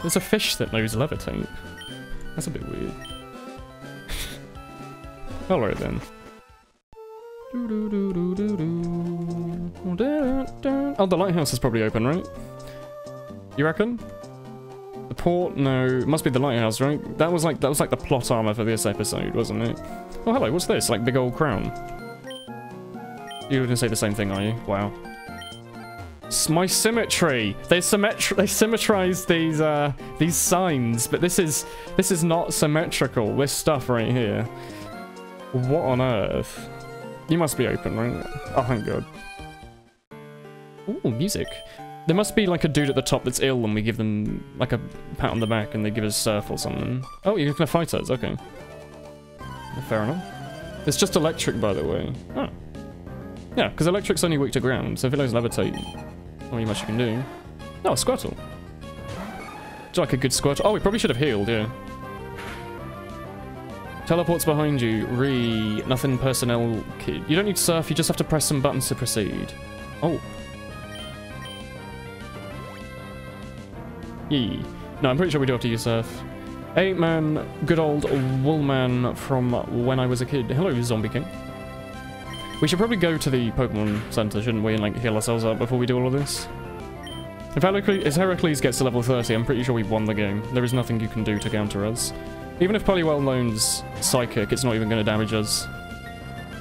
There's a fish that knows levitate. That's a bit weird. Alright then. Oh, the lighthouse is probably open, right? You reckon? The port? No, it must be the lighthouse, right? That was like the plot armor for this episode, wasn't it? Oh, hello. What's this? Like big old crown. You're gonna say the same thing, are you? Wow. My symmetry. They symmetrize these signs, but this is not symmetrical. This stuff right here. What on earth? You must be open, right? Oh, thank God. Ooh, music. There must be like a dude at the top that's ill and we give them like a pat on the back and they give us surf or something. Oh, you're gonna fight us, okay. Fair enough. It's just electric, by the way. Oh. Yeah, because electric's only weak to ground, so if it knows levitate, not really much you can do. Oh, a Squirtle. Do you like a good Squirtle? Oh, we probably should have healed, yeah. Teleports behind you. Nothing personnel kid. You don't need surf, you just have to press some buttons to proceed. Oh. Yee. No, I'm pretty sure we do have to use surf. 8-man, good old woolman from when I was a kid. Hello, Zombie King. We should probably go to the Pokemon Center, shouldn't we, and like heal ourselves up before we do all of this? If Heracles gets to level 30, I'm pretty sure we've won the game. There is nothing you can do to counter us. Even if Poliwell-Known's Psychic, it's not even going to damage us.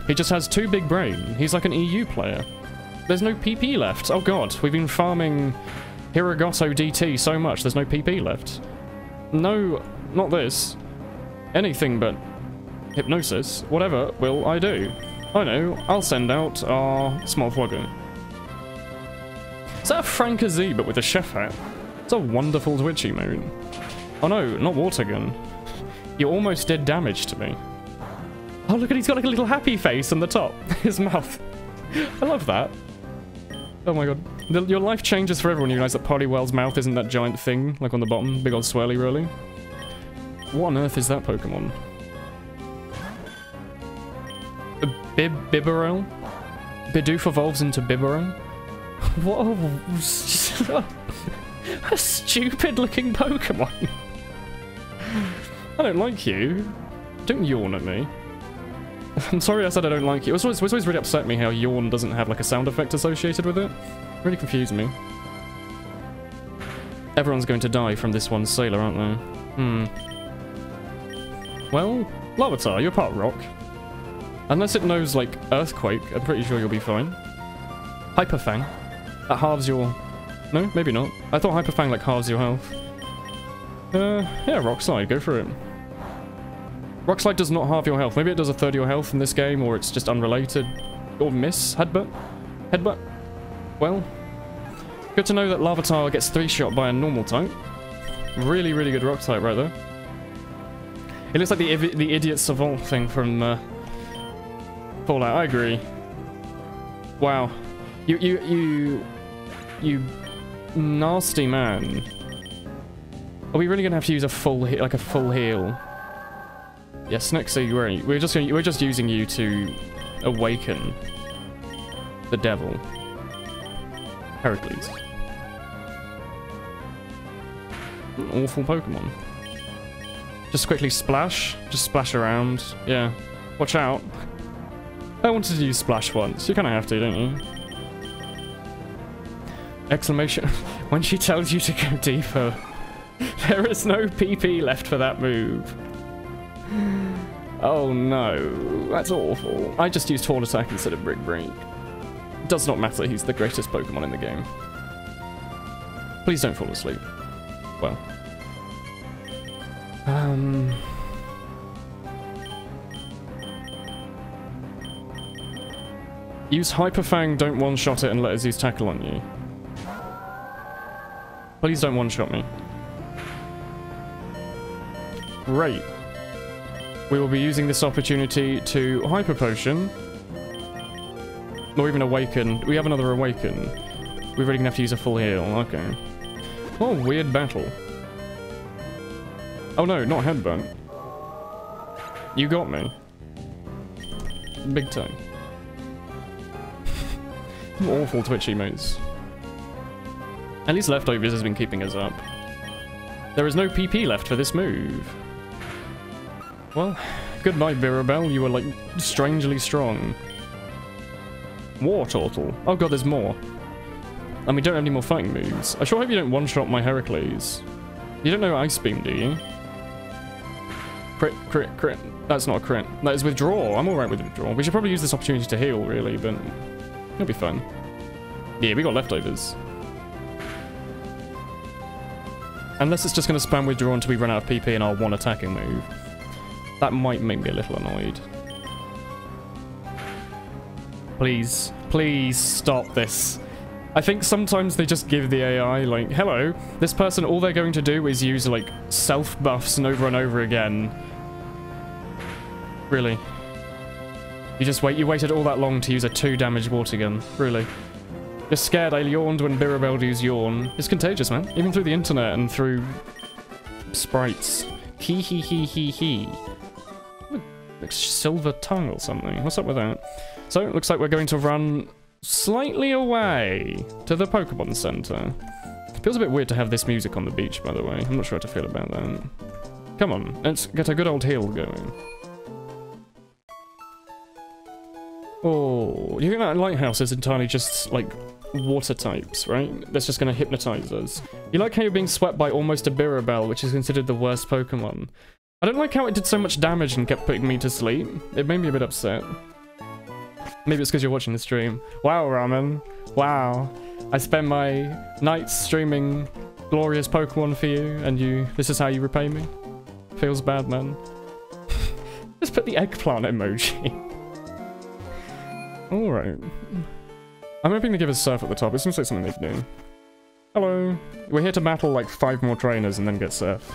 He just has 2 big brain. He's like an EU player. There's no PP left. Oh god, we've been farming Hiragoto DT so much, there's no PP left. No, not this. Anything but hypnosis. Whatever will I do? I know, I'll send out our small flogger. Is that a Franker Z but with a chef hat? It's a wonderful Twitch emote. Oh no, not water gun. You almost did damage to me. Oh look at, he's got like a little happy face on the top. His mouth. I love that. Oh my god. Your life changes forever when you realise that Poliwell's mouth isn't that giant thing, like on the bottom. Big old swirly rolly. What on earth is that Pokemon? Bibarel? Bidoof evolves into Bibarel? What a stupid looking Pokemon. I don't like you. Don't yawn at me. I'm sorry I said I don't like you. It's always really upset me how yawn doesn't have like a sound effect associated with it. Really confused me. Everyone's going to die from this one sailor, aren't they? Well, Larvitar, you're part rock. Unless it knows, like, Earthquake, I'm pretty sure you'll be fine. Hyperfang. That halves your... No, maybe not. I thought Hyperfang, like, halves your health. Yeah, Rock Slide, go for it. Rock Slide does not halve your health. Maybe it does a third of your health in this game, or it's just unrelated. Or miss. Headbutt. Headbutt. Well, good to know that Larvitar gets 3-shot by a normal type. Really, really good rock type right there. It looks like the idiot savant thing from Fallout. I agree. Wow. You nasty man. Are we really gonna have to use a full heal? Yeah, Snixie, we're just using you to awaken the devil. Heracles. An awful Pokemon. Just quickly splash. Just splash around. Yeah. Watch out. I wanted to use splash once. You kind of have to, don't you? Exclamation. When she tells you to go deeper. There is no PP left for that move. Oh no. That's awful. I just used Horn Attack instead of Biribiri. Does not matter, he's the greatest Pokemon in the game. Please don't fall asleep. Well. Use Hyperfang, don't one-shot it and let us use Tackle on you. Please don't one-shot me. Great. We will be using this opportunity to Hyper Potion. Or even Awaken. We have another Awaken. We're really gonna have to use a full heal. Okay. Oh, weird battle. Oh no, not Headbutt. You got me. Big time. Awful Twitch emotes. At least Leftovers has been keeping us up. There is no PP left for this move. Well, goodbye, Biribiri. You were, like, strangely strong. War Turtle. Oh god, there's more. And we don't have any more fighting moves. I sure hope you don't one-shot my Heracles. You don't know Ice Beam, do you? Crit, crit, crit. That's not a crit. That is withdraw. I'm alright with withdrawal. We should probably use this opportunity to heal, really, but it'll be fun. Yeah, we got leftovers. Unless it's just going to spam withdraw until we run out of PP in our one attacking move. That might make me a little annoyed. Please, please stop this. I think sometimes they just give the AI, like, hello, this person, all they're going to do is use, like, self-buffs and over again. Really? You waited all that long to use a 2-damage water gun. Really? You're scared I yawned when Biribiri used yawn. It's contagious, man. Even through the internet and through sprites. Hee hee hee hee hee. Like silver tongue or something. What's up with that? So, it looks like we're going to run slightly away to the Pokemon Center. Feels a bit weird to have this music on the beach, by the way. I'm not sure how to feel about that. Come on, let's get a good old heal going. Oh, you think that lighthouse is entirely just, like, water types, right? That's just going to hypnotize us. You like how you're being swept by almost a Biribiri, which is considered the worst Pokemon. I don't like how it did so much damage and kept putting me to sleep. It made me a bit upset. Maybe it's because you're watching the stream. Wow, Ramen. Wow. I spend my nights streaming glorious Pokemon for you, and this is how you repay me? Feels bad, man. Just put the eggplant emoji. Alright. I'm hoping to give us Surf at the top. It seems like something they do. Hello. We're here to battle like 5 more trainers and then get Surf.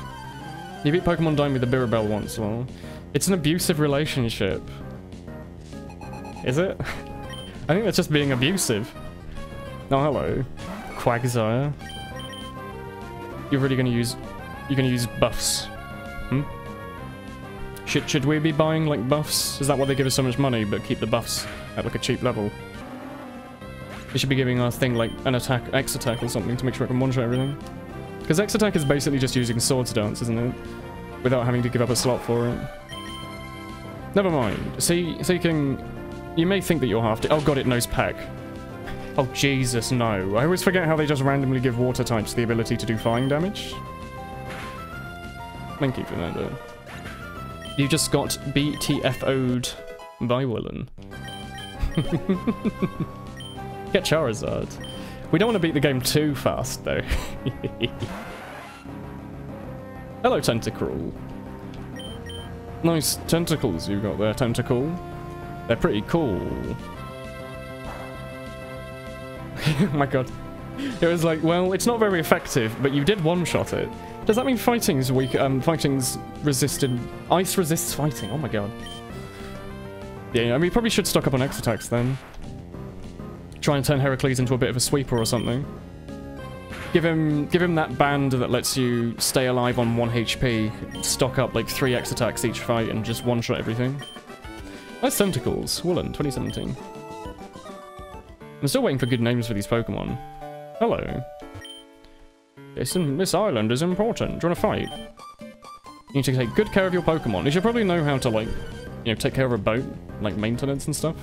You beat Pokemon Dime with the Biribiri once, well. It's an abusive relationship. Is it? I think that's just being abusive. Oh, hello. Quagsire. You're really gonna use buffs? Hmm? Should we be buying, like, buffs? Is that why they give us so much money, but keep the buffs at, like, a cheap level? They should be giving our thing, like, an attack, X-Attack or something to make sure I can one-shot everything. Because X-Attack is basically just using Swords Dance, isn't it? Without having to give up a slot for it. Never mind. Seeking... You may think that you're half... Oh god, it knows Peck. Oh, Jesus, no. I always forget how they just randomly give water types the ability to do flying damage. Thank you for that, though. You just got BTFO'd by Willen. Get Charizard. We don't want to beat the game too fast, though. Hello, Tentacruel. Nice tentacles you got there, Tentacle. They're pretty cool. Oh my god. It was like, well, it's not very effective, but you did one-shot it. Does that mean fighting's weak? Fighting's resisted... Ice resists fighting, oh my god. Yeah, I mean, we probably should stock up on X-Attacks then. Try and turn Heracles into a bit of a sweeper or something. Give him that band that lets you stay alive on 1 HP, stock up like 3 X-Attacks each fight and just one-shot everything. Nice tentacles. Woolen, 2017. I'm still waiting for good names for these Pokemon. Hello. This island is important. Do you want to fight? You need to take good care of your Pokemon. You should probably know how to, like, you know, take care of a boat, like maintenance and stuff.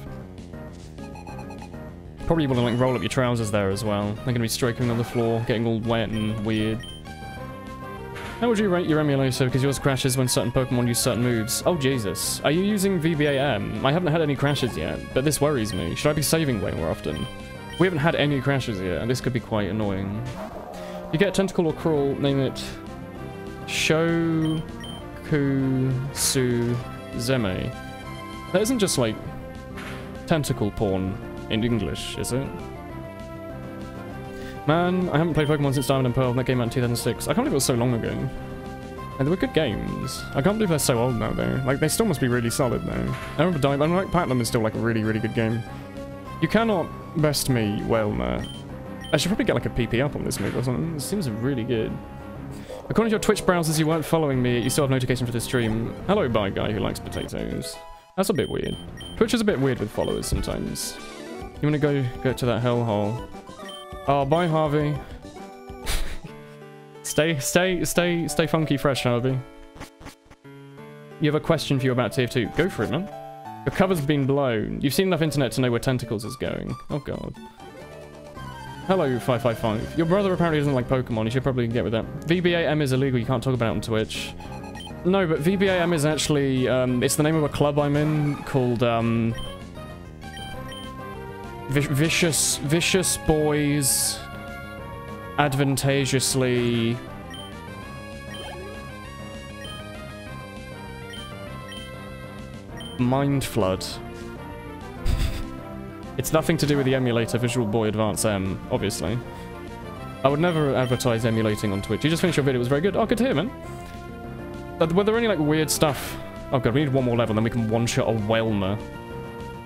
Probably want to, like, roll up your trousers there as well. They're going to be striking on the floor, getting all wet and weird. How would you rate your emulator? Because yours crashes when certain Pokemon use certain moves. Oh, Jesus. Are you using VBAM? I haven't had any crashes yet, but this worries me. Should I be saving way more often? We haven't had any crashes yet, and this could be quite annoying. You get a tentacle or crawl, name it Shokusuzeme. That isn't just, like, tentacle porn in English, is it? Man, I haven't played Pokemon since Diamond and Pearl, and that came out in 2006. I can't believe it was so long ago. And they were good games. I can't believe they're so old now, though. Like, they still must be really solid, though. I remember Diamond, like, Platinum is still, like, a really, really good game. You cannot best me well, Matt. I should probably get, like, a PP up on this move or something. It seems really good. According to your Twitch browsers, you weren't following me, you still have notification for the stream. Hello, bye guy who likes potatoes. That's a bit weird. Twitch is a bit weird with followers sometimes. You want to go to that hellhole? Oh, bye, Harvey. Stay funky fresh, Harvey. You have a question for you about TF2. Go for it, man. Your cover's been blown. You've seen enough internet to know where Tentacles is going. Oh, God. Hello, 555. Your brother apparently doesn't like Pokemon. You should probably get with that. VBAM is illegal. You can't talk about it on Twitch. No, but VBAM is actually... it's the name of a club I'm in called... Vicious Boys... Advantageously... Mind Flood. It's nothing to do with the emulator Visual Boy Advance M, obviously. I would never advertise emulating on Twitch. You just finished your video, it was very good. Oh, good to hear, man. Were there any, like, weird stuff? Oh god, we need one more level, then we can one-shot a Whelmer.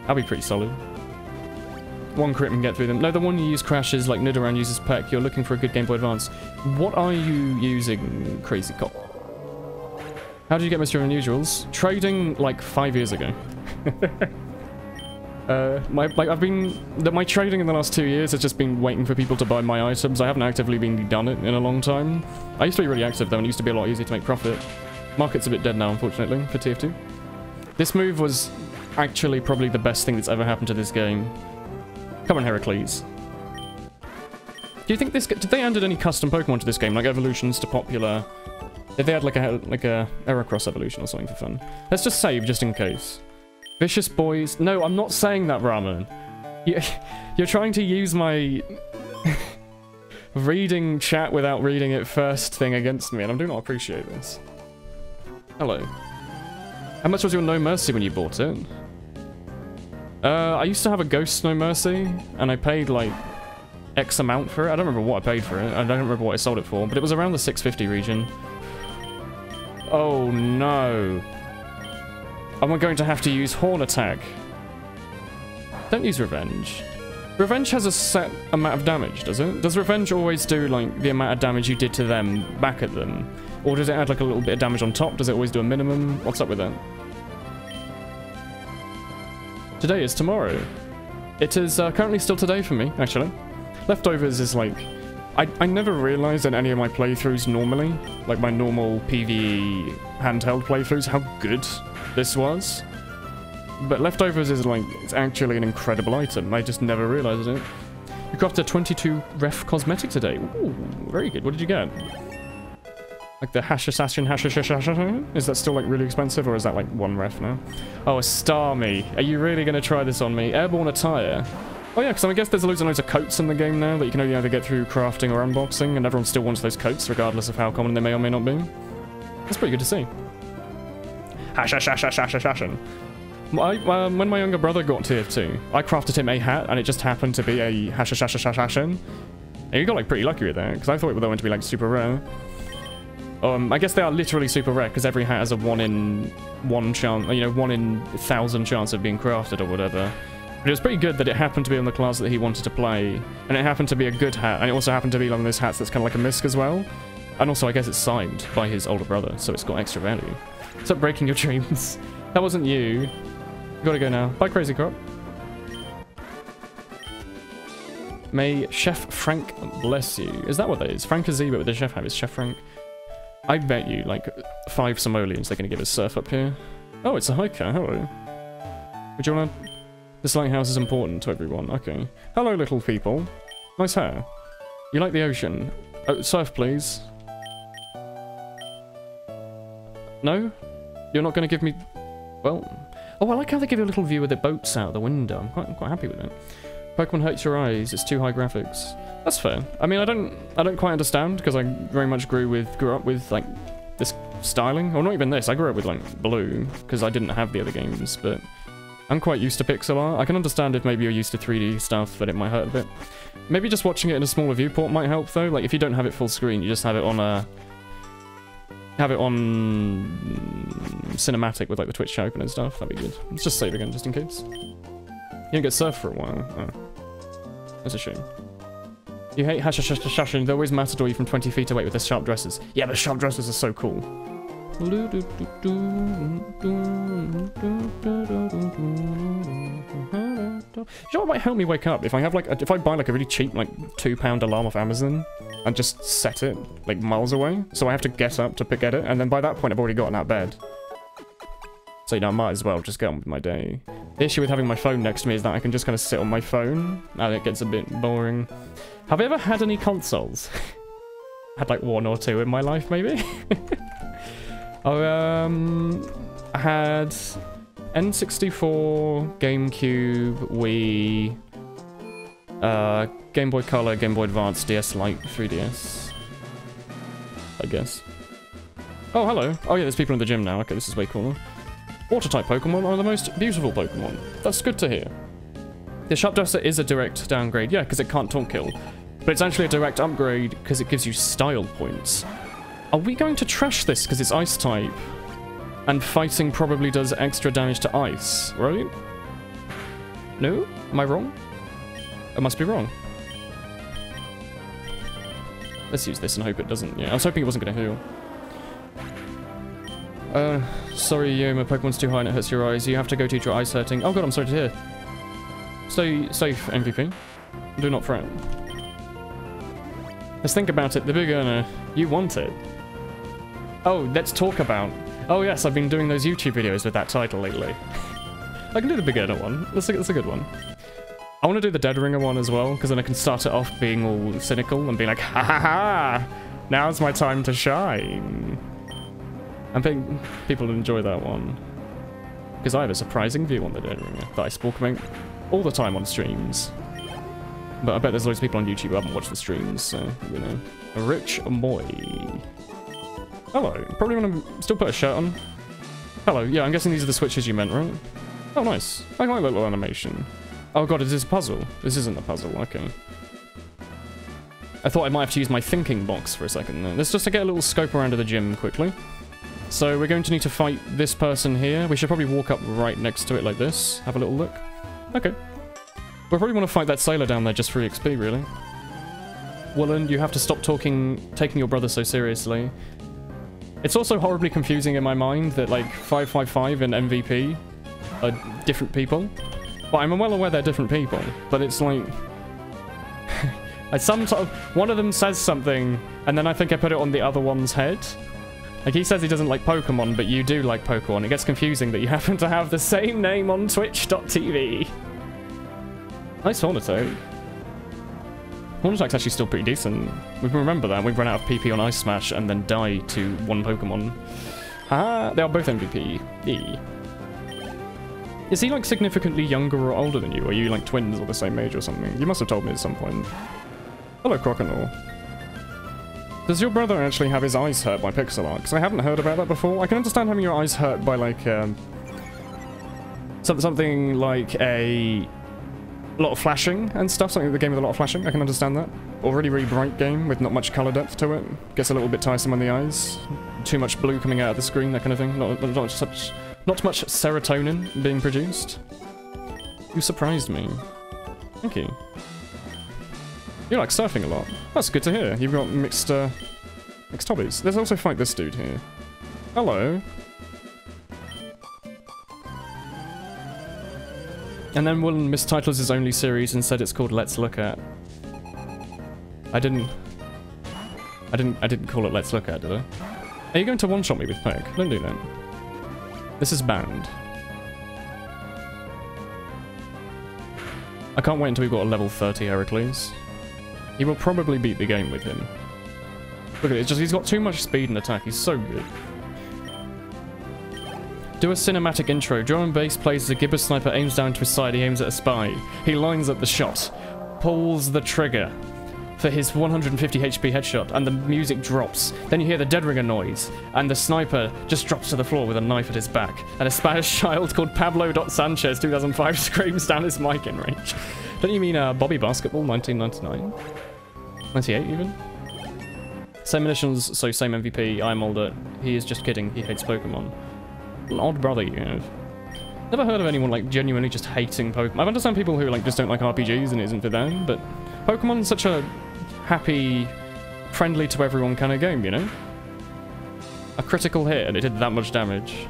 That'll be pretty solid. One crit and get through them. No, the one you use crashes, like Nidoran uses Peck. You're looking for a good Game Boy Advance. What are you using, Crazy Cop? How did you get Mr. Unusuals? Trading, like, 5 years ago. My trading in the last 2 years has just been waiting for people to buy my items. I haven't actively been done it in a long time. I used to be really active though, and it used to be a lot easier to make profit. Market's a bit dead now, unfortunately, for TF2. This move was actually probably the best thing that's ever happened to this game. Come on, Heracles. Do you think this... Did they added any custom Pokemon to this game, like evolutions to popular... Did they add like a Heracross evolution or something for fun? Let's just save, just in case. Vicious Boys... No, I'm not saying that, Ramen. You're trying to use my... reading chat without reading it first thing against me, and I do not appreciate this. Hello. How much was your No Mercy when you bought it? I used to have a Ghost No Mercy, and I paid, like, X amount for it. I don't remember what I paid for it. I don't remember what I sold it for, but it was around the 650 region. Oh, no. Am I going to have to use Horn Attack? Don't use Revenge. Revenge has a set amount of damage, does it? Does Revenge always do, like, the amount of damage you did to them back at them? Or does it add, like, a little bit of damage on top? Does it always do a minimum? What's up with that? Today is tomorrow. It is currently still today for me, actually. Leftovers is, like... I never realised in any of my playthroughs normally, like my normal PvE handheld playthroughs, how good this was. But Leftovers is like, it's actually an incredible item. I just never realised it. You crafted a 22 ref cosmetic today. Ooh, very good. What did you get? Like the Hash Assassin, Is that still like really expensive, or is that like 1 ref now? Oh, a Starmie. Are you really going to try this on me? Airborne Attire. Oh yeah, because I guess there's loads and loads of coats in the game now that you can only either get through crafting or unboxing, and everyone still wants those coats, regardless of how common they may or may not be. That's pretty good to see. When my younger brother got TF2, I crafted him a hat, and it just happened to be a And he got like pretty lucky with that, because I thought they were going to be like super rare. I guess they are literally super rare, because every hat has a 1 in 1 chance, you know, 1 in 1,000 chance of being crafted or whatever. But it was pretty good that it happened to be on the class that he wanted to play, and it happened to be a good hat, and it also happened to be one of those hats that's kind of like a misc as well. And also, I guess it's signed by his older brother, so it's got extra value. Stop breaking your dreams. That wasn't you. You gotta go now. Bye, Crazy Crop. May Chef Frank bless you. Is that what that is? Frank Aziba with the chef hat is Chef Frank. I bet you, like, 5 simoleons they're gonna give us surf up here. Oh, it's a hiker. Hello. Would you wanna... This lighthouse is important to everyone. Okay. Hello, little people. Nice hair. You like the ocean? Oh, surf, please. No? You're not going to give me... Well... Oh, I like how they give you a little view of the boats out the window. I'm quite happy with it. Pokemon hurts your eyes. It's too high graphics. That's fair. I mean, I don't quite understand, because I very much grew up with, like, this styling. Or not even this. I grew up with, like, blue, because I didn't have the other games, but... I'm quite used to pixel art. I can understand if maybe you're used to 3D stuff, that it might hurt a bit. Maybe just watching it in a smaller viewport might help, though. Like, if you don't have it full screen, you just have it on a... Have it on... cinematic with, like, the Twitch chat open and stuff. That'd be good. Let's just save again, just in case. You didn't get surf for a while. Oh. That's a shame. You hate Hashashashashin. They always matador you from 20 feet away with their sharp dresses. Yeah, but sharp dresses are so cool. You know what might help me wake up? If I have like, if I buy like a really cheap like £2 alarm off Amazon and just set it like miles away, so I have to get up to get it, and then by that point I've already gotten out of bed. So you know, I might as well just get on with my day. The issue with having my phone next to me is that I can just kind of sit on my phone, and it gets a bit boring. Have I ever had any consoles? Had like 1 or 2 in my life, maybe? I had N64, GameCube, Wii, Game Boy Color, Game Boy Advance, DS Lite, 3DS. I guess. Oh, hello. Oh yeah, there's people in the gym now. Okay, this is way cooler. Water-type Pokemon are the most beautiful Pokemon. That's good to hear. The Sharpduster is a direct downgrade, yeah, because it can't Taunt Kill. But it's actually a direct upgrade because it gives you style points. Are we going to trash this because it's Ice-type? And fighting probably does extra damage to ice, right? No? Am I wrong? I must be wrong. Let's use this and hope it doesn't. Yeah, I was hoping it wasn't going to heal. Sorry, my Pokemon's too high and it hurts your eyes. You have to go to your eyes hurting. Oh god, I'm sorry to hear. Stay safe, MVP. Do not fret. Let's think about it. The big earner. You want it. Oh, let's talk about... Oh yes, I've been doing those YouTube videos with that title lately. I can do the big earner one. That's a good one. I want to do the Dead Ringer one as well, because then I can start it off being all cynical and be like, ha ha ha! Now's my time to shine. I think people enjoy that one. Because I have a surprising view on the Dead Ringer that I spoke about all the time on streams. But I bet there's loads of people on YouTube who haven't watched the streams, so, you know. A rich boy. Hello. Probably want to still put a shirt on. Hello. Yeah, I'm guessing these are the switches you meant, right? Oh, nice. I like that little animation. Oh god, is this a puzzle? This isn't a puzzle, okay. I thought I might have to use my thinking box for a second there. Let's just get a little scope around of the gym quickly. So we're going to need to fight this person here. We should probably walk up right next to it like this. Have a little look. Okay. We'll probably want to fight that sailor down there just for XP, really. Woolen, you have to stop taking your brother so seriously. It's also horribly confusing in my mind that, like, 555 and MVP are different people. But I'm well aware they're different people. But it's like... one of them says something, and then I think I put it on the other one's head. Like, he says he doesn't like Pokemon, but you do like Pokemon. It gets confusing that you happen to have the same name on Twitch.tv. Nice Hornito. Hornito's actually still pretty decent. We can remember that. We've run out of PP on Ice Smash and then die to one Pokemon. Ah, they are both MVP. E. Is he, like, significantly younger or older than you? Are you, like, twins or the same age or something? You must have told me at some point. Hello, Croconaw. Does your brother actually have his eyes hurt by pixel art? Because I haven't heard about that before. I can understand having your eyes hurt by, like, something like a lot of flashing and stuff. Something with a game with a lot of flashing. I can understand that. Or really, really bright game with not much color depth to it. Gets a little bit tiresome on the eyes. Too much blue coming out of the screen, that kind of thing. Not much serotonin being produced. You surprised me. Thank you. You like surfing a lot. That's good to hear. You've got mixed hobbies. Let's also fight this dude here. Hello. And then Woolen mistitles his only series and said it's called Let's Look At. I didn't call it Let's Look At, did I? Are you going to one-shot me with Peck? Don't do that. This is banned. I can't wait until we've got a level 30 Heracles. He will probably beat the game with him. Look at it, it's just he's got too much speed and attack. He's so good. Do a cinematic intro. Drum bass plays as a Gibbous sniper aims down to his side. He aims at a spy. He lines up the shot, pulls the trigger for his 150 HP headshot, and the music drops. Then you hear the Dead Ringer noise, and the sniper just drops to the floor with a knife at his back. And a Spanish child called Pablo.Sanchez 2005 screams down his mic in range. Don't you mean Bobby Basketball 1999? 98 even? Same initials, so same MVP. I'm older. He is just kidding. He hates Pokemon. An odd brother you have. Never heard of anyone like genuinely just hating Pokemon. I understand people who like just don't like RPGs and it isn't for them, but Pokemon's such a happy, friendly to everyone kind of game, you know? A critical hit and it did that much damage.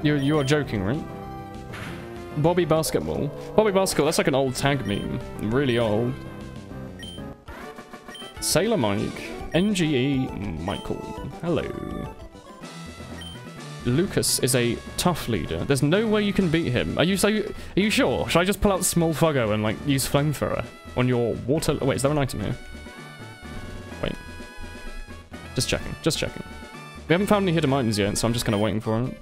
You are joking, right? Bobby Basketball. Bobby Basketball, that's like an old tag meme. Really old. Sailor Mike. NGE Michael. Hello. Lucas is a tough leader. There's no way you can beat him. Are you sure? Should I just pull out Small Fuggo and like use Flamethrower on your water? Oh, wait, is there an item here? Wait. Just checking. Just checking. We haven't found any hidden items yet, so I'm just kind of waiting for it.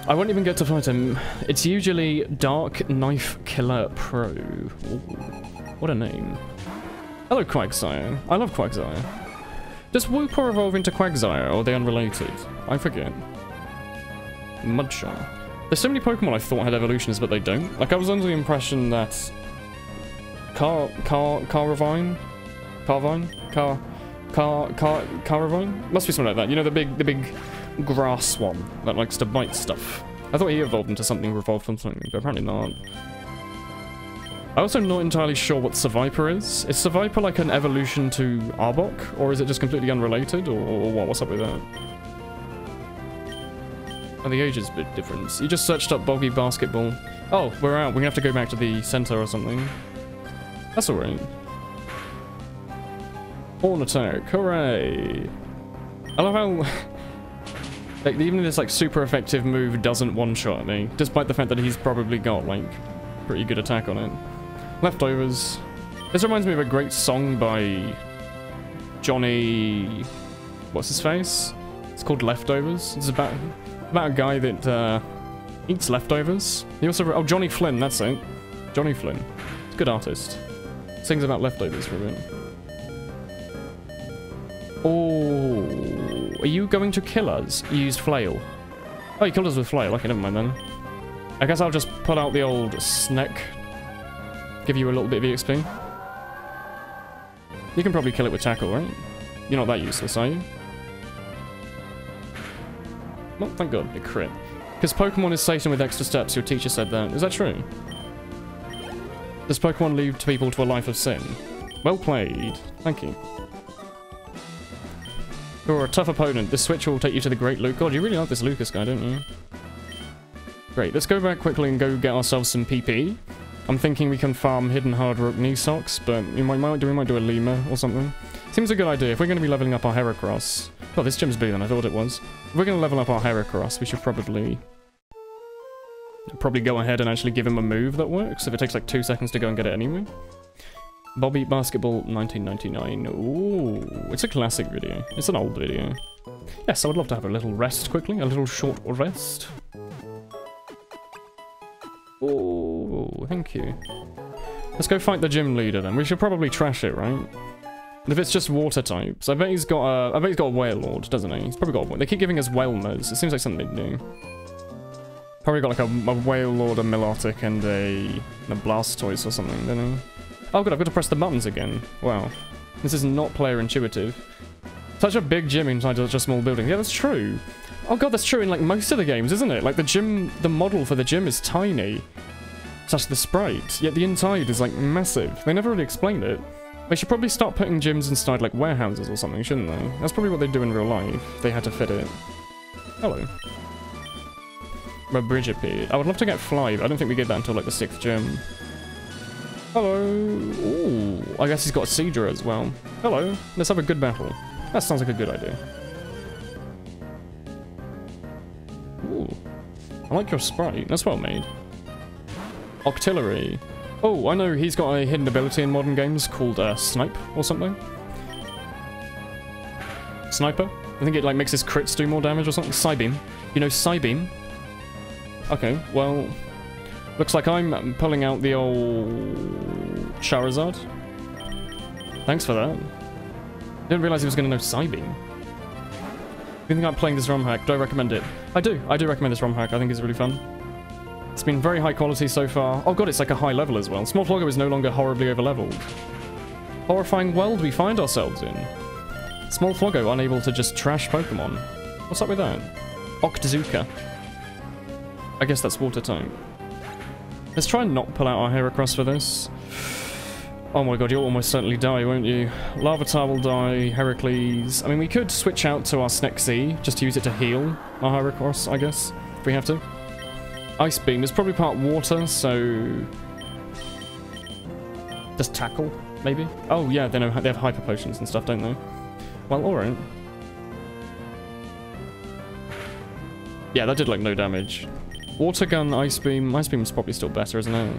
I won't even get to fight him. It's usually Dark Knife Killer Pro. Ooh, what a name. Hello, Quagsire. I love Quagsire. Does Wooper evolve into Quagsire, or are they unrelated? I forget. Mudshot. There's so many Pokemon I thought had evolutions, but they don't. Like, I was under the impression that... Caravine? Must be something like that. You know, the big grass one that likes to bite stuff. I thought he evolved into something, evolved from something, but apparently not. I'm also not entirely sure what Seviper is. Is Seviper like an evolution to Arbok? Or is it just completely unrelated? Or what? What's up with that? Oh, the age is a bit different. You just searched up Boggy Basketball. Oh, we're out. We're gonna have to go back to the center or something. That's alright. Horn attack. Hooray! I love how... like, even this like super effective move doesn't one-shot me, despite the fact that he's probably got like pretty good attack on it. Leftovers. This reminds me of a great song by Johnny... what's his face? It's called Leftovers. It's about a guy that eats leftovers. He also... oh, Johnny Flynn, that's it. Johnny Flynn. He's a good artist. Sings about leftovers for a bit. Oh, are you going to kill us? You used Flail. Oh, you killed us with Flail. Okay, never mind then. I guess I'll just pull out the old Sneck. Give you a little bit of EXP. You can probably kill it with Tackle, right? You're not that useless, are you? Well, thank God, it crit. Because Pokemon is Satan with extra steps, your teacher said that. Is that true? Does Pokemon lead people to a life of sin? Well played. Thank you. You're a tough opponent. This switch will take you to the Great Luke. God, you really like this Lucas guy, don't you? Great, let's go back quickly and go get ourselves some PP. I'm thinking we can farm Hidden Hard Rock knee socks, but we might do a Lima or something. Seems a good idea. If we're going to be leveling up our Heracross... oh, this gym's bigger than I thought it was. If we're going to level up our Heracross, we should probably go ahead and actually give him a move that works, if it takes like 2 seconds to go and get it anyway. Bobby Basketball 1999. Ooh, it's a classic video. It's an old video. Yes, I would love to have a little rest quickly. A little short rest. Oh, thank you. Let's go fight the gym leader then. We should probably trash it, right? If it's just water types, I bet he's got a Whale Lord, doesn't he? He's probably got one. They keep giving us Whelmers. It seems like something they do. Probably got like a Whale Lord, a Milotic, and a Blastoise or something, don't he? Oh god, I've got to press the buttons again. Wow. This is not player intuitive. Such a big gym inside such a small building. Yeah, that's true. Oh god, that's true in like most of the games, isn't it? Like the model for the gym is tiny. Such the sprite. Yet the inside is like massive. They never really explained it. They should probably start putting gyms inside like warehouses or something, shouldn't they? That's probably what they do in real life. They had to fit it. Hello. Biribiri. I would love to get Fly, but I don't think we get that until like the 6th gym. Hello. Ooh, I guess he's got a Seadra as well. Hello. Let's have a good battle. That sounds like a good idea. Ooh. I like your sprite. That's well made. Octillery. Oh, I know he's got a hidden ability in modern games called Snipe or something. Sniper? I think it like makes his crits do more damage or something. Psybeam. You know Psybeam? Okay, well... looks like I'm pulling out the old Charizard. Thanks for that. Didn't realize he was going to know Psybeam. If you think I'm playing this ROM hack, do I recommend it? I do recommend this ROM hack. I think it's really fun. It's been very high quality so far. Oh god, it's like a high level as well. Small Flogger is no longer horribly over-leveled. Horrifying world we find ourselves in. Small Flogger unable to just trash Pokemon. What's up with that? Octazooka. I guess that's water type. Let's try and not pull out our Heracross for this. Oh my god, you'll almost certainly die, won't you? Larvitar will die, Heracles. I mean, we could switch out to our Snexy, just to use it to heal our Heracross, I guess, if we have to. Ice Beam is probably part water, so... Just tackle, maybe? Oh yeah, they have hyper potions and stuff, don't they? Well, alright. Yeah, that did like no damage. Water Gun, Ice Beam. Ice Beam is probably still better, isn't it?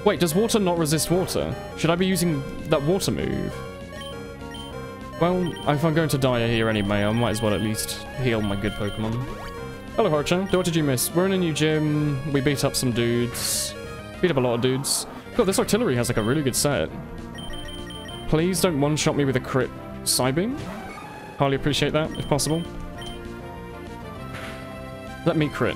Wait, does water not resist water? Should I be using that water move? Well, if I'm going to die here anyway, I might as well at least heal my good Pokemon. Hello, Horcha. What did you miss? We're in a new gym. We beat up some dudes. Beat up a lot of dudes. God, this artillery has like a really good set. Please don't one-shot me with a crit Psybeam. Highly appreciate that, if possible. Let me crit.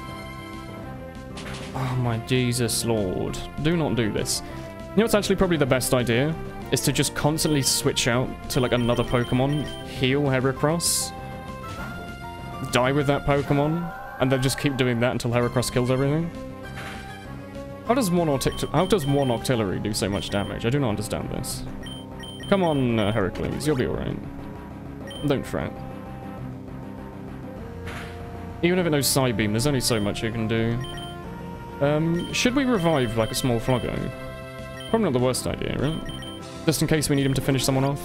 Oh my Jesus Lord. Do not do this. You know what's actually probably the best idea? Is to just constantly switch out to like another Pokemon, heal Heracross, die with that Pokemon, and then just keep doing that until Heracross kills everything. How does one Octillery do so much damage? I do not understand this. Come on, Heracles, you'll be alright. Don't fret. Even if it knows Psybeam, there's only so much you can do. Should we revive like a small Floggo? Probably not the worst idea, right? Just in case we need him to finish someone off.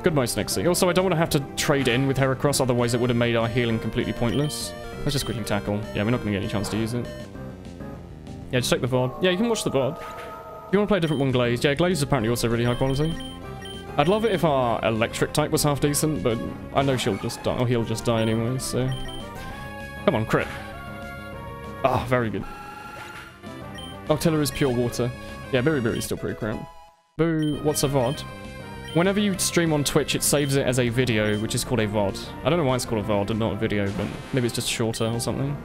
Goodbye, Snexy. Also, I don't want to have to trade in with Heracross, otherwise it would have made our healing completely pointless. Let's just quickly tackle. Yeah, we're not going to get any chance to use it. Yeah, just take the VOD. Yeah, you can watch the VOD. If you want to play a different one, Glaze. Yeah, Glaze is apparently also really high quality. I'd love it if our electric type was half decent, but I know she'll just die, or he'll just die anyway, so... Come on, crit. Ah, very good. Octillery is pure water. Yeah, Biribiri is still pretty crap. Boo, what's a VOD? Whenever you stream on Twitch, it saves it as a video, which is called a VOD. I don't know why it's called a VOD and not a video, but maybe it's just shorter or something.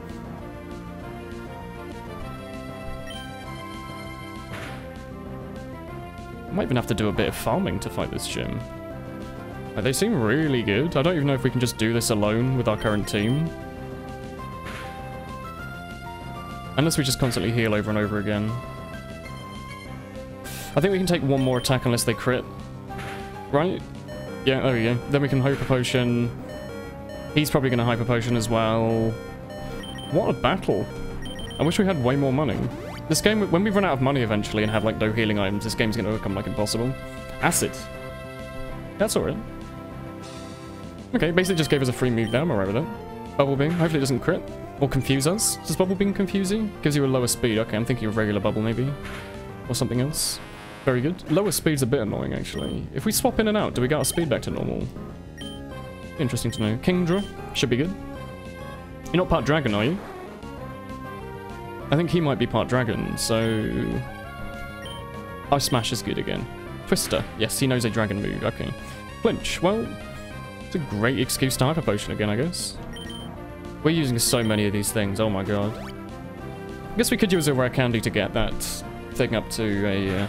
I might even have to do a bit of farming to fight this gym. Like, they seem really good. I don't even know if we can just do this alone with our current team. Unless we just constantly heal over and over again. I think we can take one more attack unless they crit. Right? Yeah, there we go. Then we can Hyper Potion. He's probably going to Hyper Potion as well. What a battle. I wish we had way more money. This game, when we run out of money eventually and have like no healing items, this game's going to become like impossible. Acid. That's alright. Okay, basically just gave us a free move there. I'm alright with it. Bubble Beam. Hopefully it doesn't crit. Or confuse us. Does Bubble Beam confuse you? Gives you a lower speed. Okay, I'm thinking of regular Bubble maybe. Or something else. Very good. Lower speed's a bit annoying actually. If we swap in and out, do we get our speed back to normal? Interesting to know. Kingdra. Should be good. You're not part dragon, are you? I think he might be part dragon, so... Ice Smash is good again. Twister. Yes, he knows a dragon move. Okay. Flinch. Well, it's a great excuse to Hyper Potion again, I guess. We're using so many of these things. Oh my god. I guess we could use a rare candy to get that thing up to a...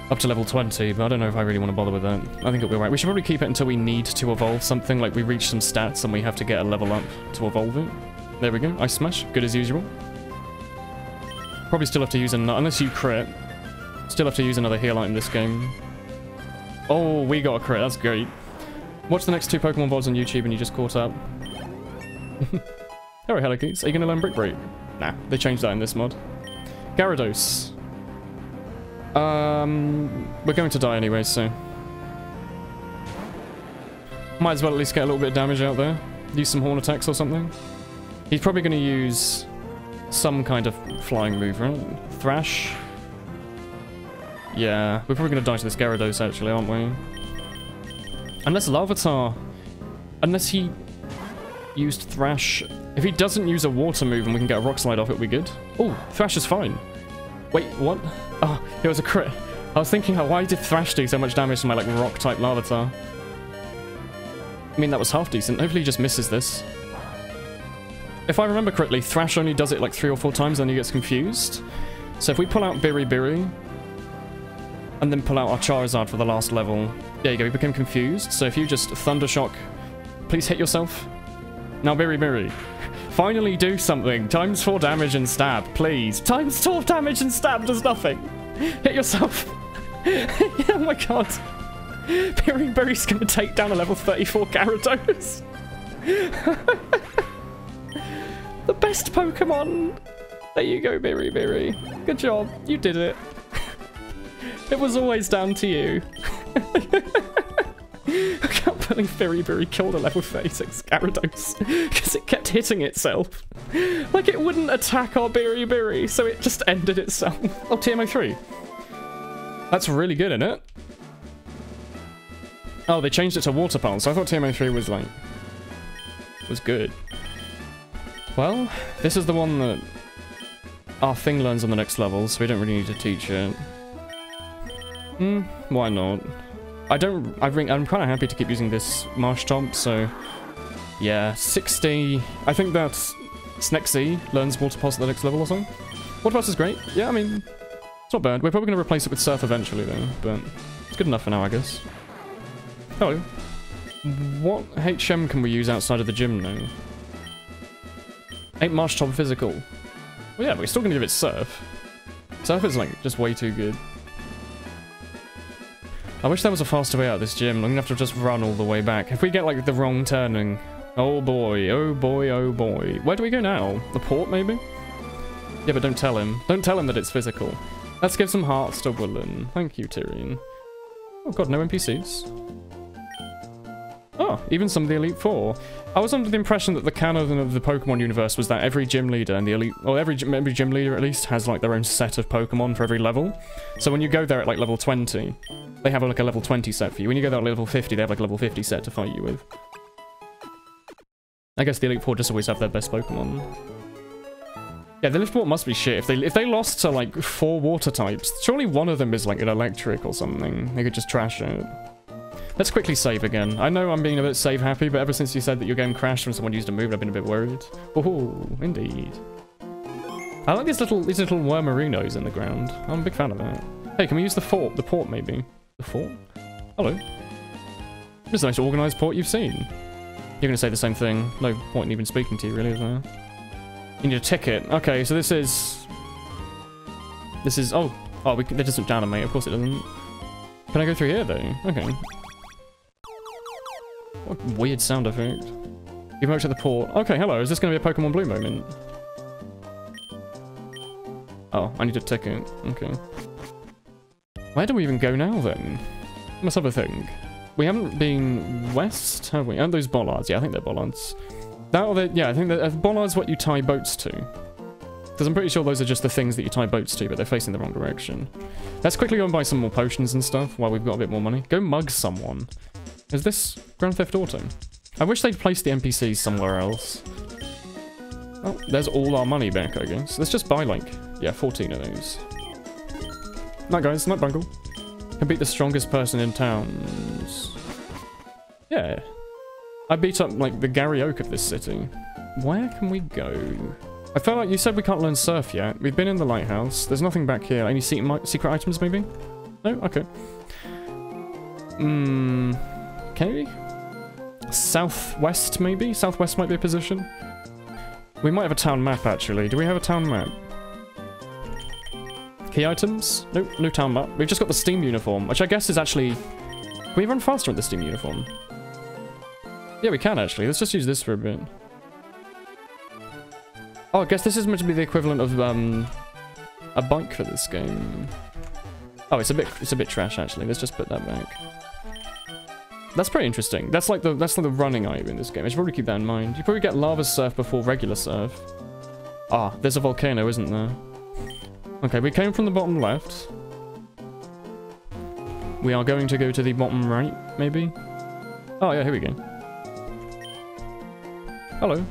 up to level 20, but I don't know if I really want to bother with that. I think it'll be alright. We should probably keep it until we need to evolve something, like we reach some stats and we have to get a level up to evolve it. There we go. Ice Smash. Good as usual. Probably still have to use another... Unless you crit. Still have to use another heal item this game. Oh, we got a crit. That's great. Watch the next 2 Pokemon VODs on YouTube and you just caught up. Hello, Helicutes. Are you going to learn Brick Break? Nah, they changed that in this mod. Gyarados. We're going to die anyway, so... Might as well at least get a little bit of damage out there. Use some horn attacks or something. He's probably going to use some kind of flying move, right? Thrash? Yeah, we're probably going to die to this Gyarados, actually, aren't we? Unless Larvitar... Unless he used Thrash... If he doesn't use a water move and we can get a Rock Slide off, it'll be good. Oh, Thrash is fine. Wait, what? Oh, it was a crit. I was thinking, why did Thrash do so much damage to my, like, Rock-type Larvitar? I mean, that was half decent. Hopefully he just misses this. If I remember correctly, Thrash only does it like 3 or 4 times, then he gets confused. So if we pull out Biribiri, and then pull out our Charizard for the last level, there you go, we became confused. So if you just Thunder Shock, please hit yourself. Now, Biribiri. Finally do something. Times 4 damage and stab, please. Times 4 damage and stab does nothing. Hit yourself. Oh my god. Biribiri's gonna take down a level 34 Gyarados. The best Pokemon. There you go, Biribiri. Good job. You did it. It was always down to you. I can't believe Biribiri killed a level 36 Gyarados because it kept hitting itself. Like it wouldn't attack our Biribiri, so it just ended itself. Oh, TMO3. That's really good, isn't it? Oh, they changed it to Water Pulse, so I thought TMO3 was like... was good. Well, this is the one that our thing learns on the next level, so we don't really need to teach it. Why not? I'm kind of happy to keep using this Marsh Top, so... yeah, 60... I think that's... Snexy learns Water Pulse at the next level or something. Water Pulse is great. Yeah, I mean... it's not bad. We're probably going to replace it with Surf eventually, though, but... it's good enough for now, I guess. Hello. What HM can we use outside of the gym now? 8 Marsh Top Physical. Well, yeah, but we're still going to give it Surf. Surf is, like, just way too good. I wish there was a faster way out of this gym. I'm going to have to just run all the way back. If we get, like, the wrong turning... oh boy, oh boy, oh boy. Where do we go now? The port, maybe? Yeah, but don't tell him. Don't tell him that it's physical. Let's give some hearts to Woolen. Thank you, Tyrion. Oh god, no NPCs. Oh, even some of the Elite Four. I was under the impression that the canon of the Pokemon universe was that every gym leader and the Elite... or every gym leader, at least, has, like, their own set of Pokemon for every level. So when you go there at, like, level 20, they have, like, a level 20 set for you. When you go there at level 50, they have, like, a level 50 set to fight you with. I guess the Elite Four just always have their best Pokemon. Yeah, the Elite Four must be shit. If they lost to, like, 4 water types, surely one of them is, like, an electric or something. They could just trash it. Let's quickly save again. I know I'm being a bit save happy, but ever since you said that your game crashed when someone used a move, I've been a bit worried. Oh, indeed. I like these little wormerinos in the ground. I'm a big fan of that. Hey, can we use the port maybe? The fort? Hello. This is the most organised port you've seen. You're gonna say the same thing. No point in even speaking to you, really, is there? You need a ticket. Okay, so this is... oh, that doesn't animate. Of course it doesn't. Can I go through here, though? Okay. What weird sound effect. You've moved to the port. Okay, hello. Is this going to be a Pokemon Blue moment? Oh, I need a ticket. Okay. Where do we even go now, then? Let's have a think. We haven't been west, have we? Aren't those bollards? Yeah, I think they're bollards. Yeah, I think that bollards what you tie boats to. Because I'm pretty sure those are just the things that you tie boats to, but they're facing the wrong direction. Let's quickly go and buy some more potions and stuff while we've got a bit more money. Go mug someone. Is this Grand Theft Auto? I wish they'd placed the NPCs somewhere else. Oh, there's all our money back, I guess. Let's just buy, like, yeah, 14 of those. Night, guys. Night, Bungle. Can beat the strongest person in towns. Yeah. I beat up, like, the Gary Oak of this city. Where can we go? I felt like you said we can't learn Surf yet. We've been in the lighthouse. There's nothing back here. Any secret items, maybe? No? Okay. Okay. Southwest, maybe? Southwest might be a position. We might have a town map, actually. Do we have a town map? Key items? Nope, no town map. We've just got the Steam uniform, which I guess is actually... Can we run faster with the Steam uniform? Yeah, we can, actually. Let's just use this for a bit. Oh, I guess this is meant to be the equivalent of, a bike for this game. Oh, it's a bit trash, actually. Let's just put that back. That's pretty interesting. That's like the running item in this game. I should probably keep that in mind. You probably get lava surf before regular surf. Ah, there's a volcano, isn't there? Okay, we came from the bottom left. We are going to go to the bottom right, maybe? Oh, yeah, here we go. Hello.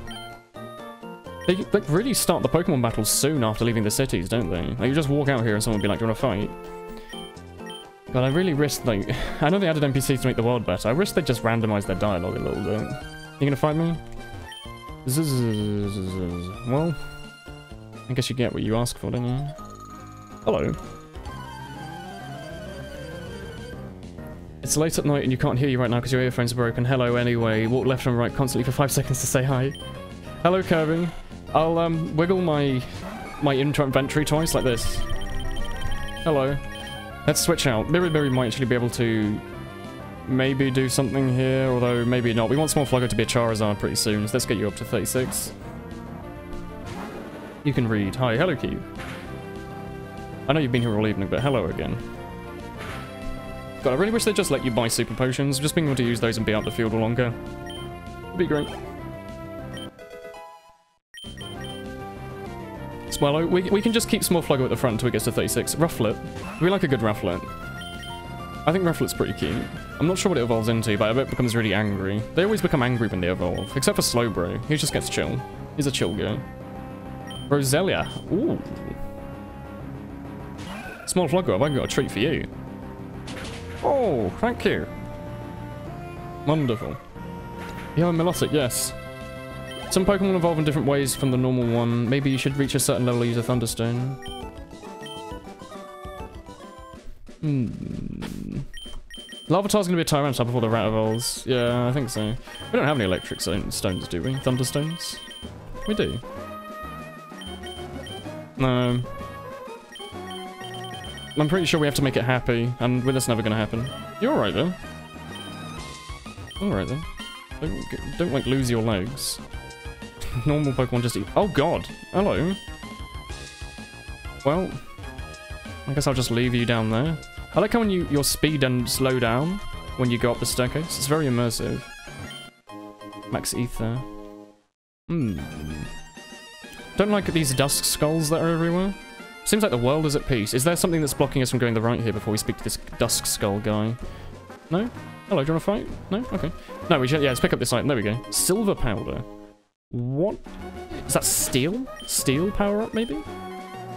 They like, really start the Pokemon battles soon after leaving the cities, don't they? Like, you just walk out here and someone will be like, do you want to fight? But I really risk, like... I know they added NPCs to make the world better. I wish they'd just randomize their dialogue a little bit. You gonna fight me? Well... I guess you get what you ask for, don't you? Hello. It's late at night and you can't hear you right now because your earphones are broken. Hello anyway. Walk left and right constantly for 5 seconds to say hi. Hello, Kirby. I'll wiggle my inventory twice like this. Hello. Let's switch out. Biribiri might actually be able to maybe do something here, although maybe not. We want Small Fluggo to be a Charizard pretty soon, so let's get you up to 36. You can read. Hi, hello, Keith. I know you've been here all evening, but hello again. God, I really wish they'd just let you buy super potions. Just being able to use those and be out the field longer would be great. Swallow. We can just keep Small Fluggo at the front until it gets to 36. Rufflet. We like a good Rufflet. I think Rufflet's pretty cute. I'm not sure what it evolves into, but I bet it becomes really angry. They always become angry when they evolve, except for Slowbro. He just gets chill. He's a chill guy. Roselia. Ooh. Small Fluggo, I've got a treat for you. Oh, thank you. Wonderful. Yeah, Melodic, yes. Some Pokemon evolve in different ways from the normal one. Maybe you should reach a certain level to use a Thunderstone. Larvitar's gonna be a Tyrant before the rat evolves. Yeah, I think so. We don't have any electric stones, do we? Thunderstones? We do. No. I'm pretty sure we have to make it happy, and that's never gonna happen. You're alright though. Alright then. Don't like lose your legs. Normal Pokemon just eat. Oh god! Hello. Well, I guess I'll just leave you down there. I like how when your speed and slow down when you go up the staircase. It's very immersive. Max Ether. Don't like these dusk skulls that are everywhere. Seems like the world is at peace. Is there something that's blocking us from going the right here before we speak to this dusk skull guy? No? Hello, do you want to fight? No? Okay. No, we should, yeah, let's pick up this item. There we go. Silver powder. What? Is that steel? Steel power up, maybe?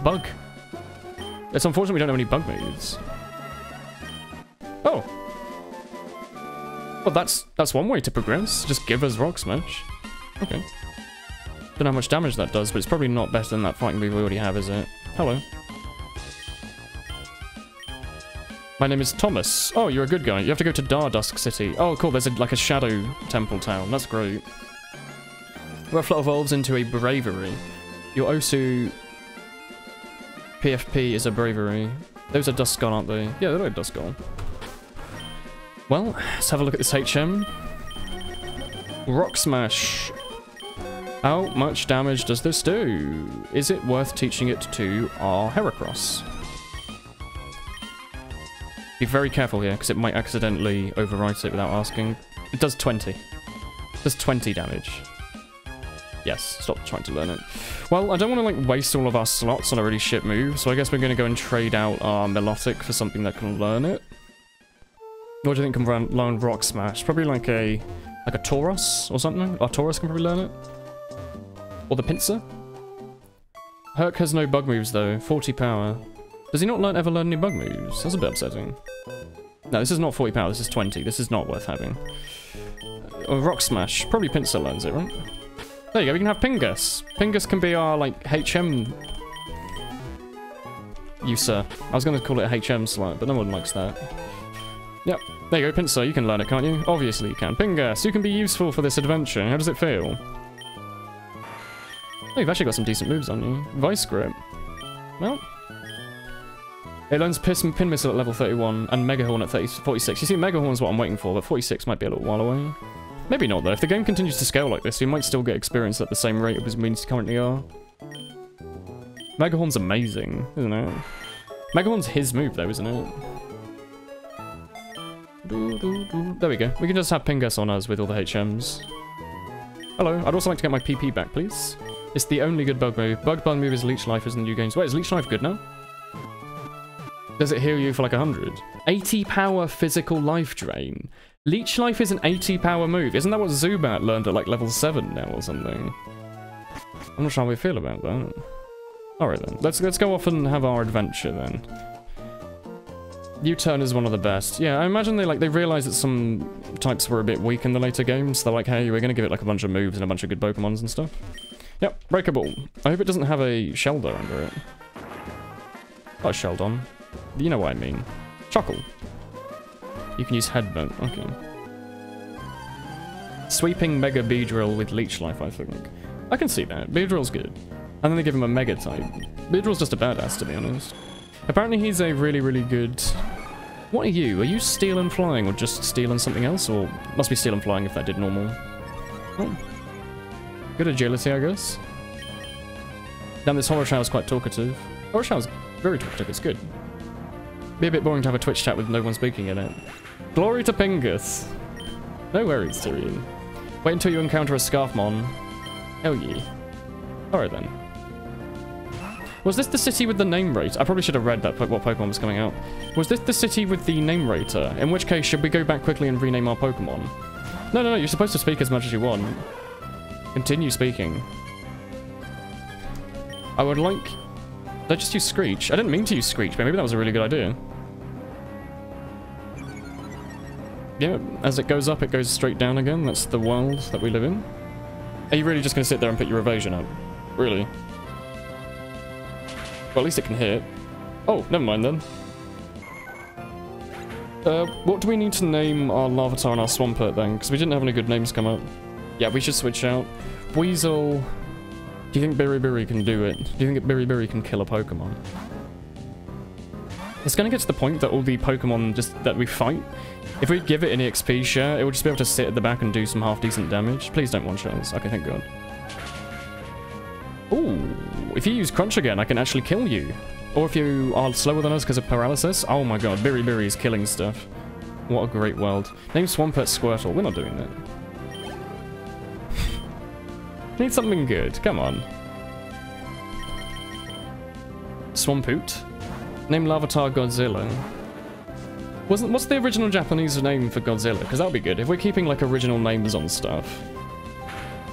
Bug. It's unfortunate we don't have any bug moves. Oh. Well, that's one way to progress. Just give us Rock Smash. Okay. Don't know how much damage that does, but it's probably not better than that fighting move we already have, is it? Hello. My name is Thomas. Oh, you're a good guy. You have to go to Dardusk City. Oh, cool. There's like a shadow temple town. That's great. Rufflet evolves into a Bravery. Your Osu PFP is a Bravery. Those are Duskull, aren't they? Yeah, they're like Duskull. Well, let's have a look at this HM. Rock Smash. How much damage does this do? Is it worth teaching it to our Heracross? Be very careful here, because it might accidentally overwrite it without asking. It does 20. It does 20 damage. Yes, stop trying to learn it. Well, I don't want to like waste all of our slots on a really shit move, so I guess we're going to go and trade out our Melodic for something that can learn it. What do you think can learn Rock Smash? Probably like a Tauros or something? Our Tauros can probably learn it. Or the Pinsir? Herc has no bug moves though, 40 power. Does he not ever learn any bug moves? That's a bit upsetting. No, this is not 40 power, this is 20. This is not worth having. Rock Smash. Probably Pinsir learns it, right? There you go, we can have Pingus. Pingus can be our, like, HM user. I was going to call it a HM slot, but no one likes that. Yep, there you go, Pinsir, you can learn it, can't you? Obviously you can. Pingus, you can be useful for this adventure. How does it feel? Oh, you've actually got some decent moves on you. Vice Grip. Well. It learns Pin Missile at level 31 and Mega Horn at 46. You see, Mega Horn's what I'm waiting for, but 46 might be a little while away. Maybe not, though. If the game continues to scale like this, we might still get experience at the same rate as we currently are. Mega Horn's amazing, isn't it? Mega Horn's his move, though, isn't it? There we go. We can just have Pingus on us with all the HMs. Hello. I'd also like to get my PP back, please. It's the only good bug move. Bug move is Leech Life, in the new games. Wait, is Leech Life good now? Does it heal you for like 100? 80 power physical life drain. Leech Life is an 80 power move. Isn't that what Zubat learned at like level 7 now or something? I'm not sure how we feel about that. Alright then. Let's go off and have our adventure then. U-turn is one of the best. Yeah, I imagine they realized that some types were a bit weak in the later games. So they're like, hey, we're gonna give it like a bunch of moves and a bunch of good Pokemons and stuff. Yep, Breakable. I hope it doesn't have a Shelder under it. Oh, Sheldon. You know what I mean. Chuckle. You can use Headbutt. Okay. Sweeping Mega Beedrill with Leech Life, I think. I can see that. Beedrill's good. And then they give him a Mega type. Beedrill's just a badass, to be honest. Apparently he's a really, really good... What are you? Are you Steel and Flying, or just Steel and something else? Or must be Steel and Flying if that did normal. Oh. Good agility, I guess. Damn, this Horror Shower's quite talkative. Horror Shower's very talkative, it's good. Be a bit boring to have a Twitch chat with no one speaking in it. Glory to Pingus! No worries, Tyrion. Wait until you encounter a Scarfmon. Hell yeah. Alright then. Was this the city with the name rate? I probably should have read that what Pokemon was coming out. Was this the city with the name rater? In which case, should we go back quickly and rename our Pokemon? No, you're supposed to speak as much as you want. Continue speaking. I would like... Did I just use Screech? I didn't mean to use Screech, but maybe that was a really good idea. Yeah, as it goes up, it goes straight down again. That's the world that we live in. Are you really just going to sit there and put your evasion up? Really? Well, at least it can hit. Oh, never mind then. What do we need to name our Larvitar and our Swampert then? Because we didn't have any good names come up. Yeah, we should switch out. Weasel... Do you think Biribiri can do it? Do you think Biribiri can kill a Pokemon? It's going to get to the point that all the Pokemon that we fight, if we give it an EXP share, it will just be able to sit at the back and do some half-decent damage. Please don't one-shot us. Okay, thank God. Ooh, if you use Crunch again, I can actually kill you. Or if you are slower than us because of paralysis. Oh my God, Biribiri is killing stuff. What a great world. Name Swampert Squirtle. We're not doing that. Need something good. Come on. Swampoot. Name Larvitar Godzilla. What's the original Japanese name for Godzilla? Because that would be good. If we're keeping like original names on stuff.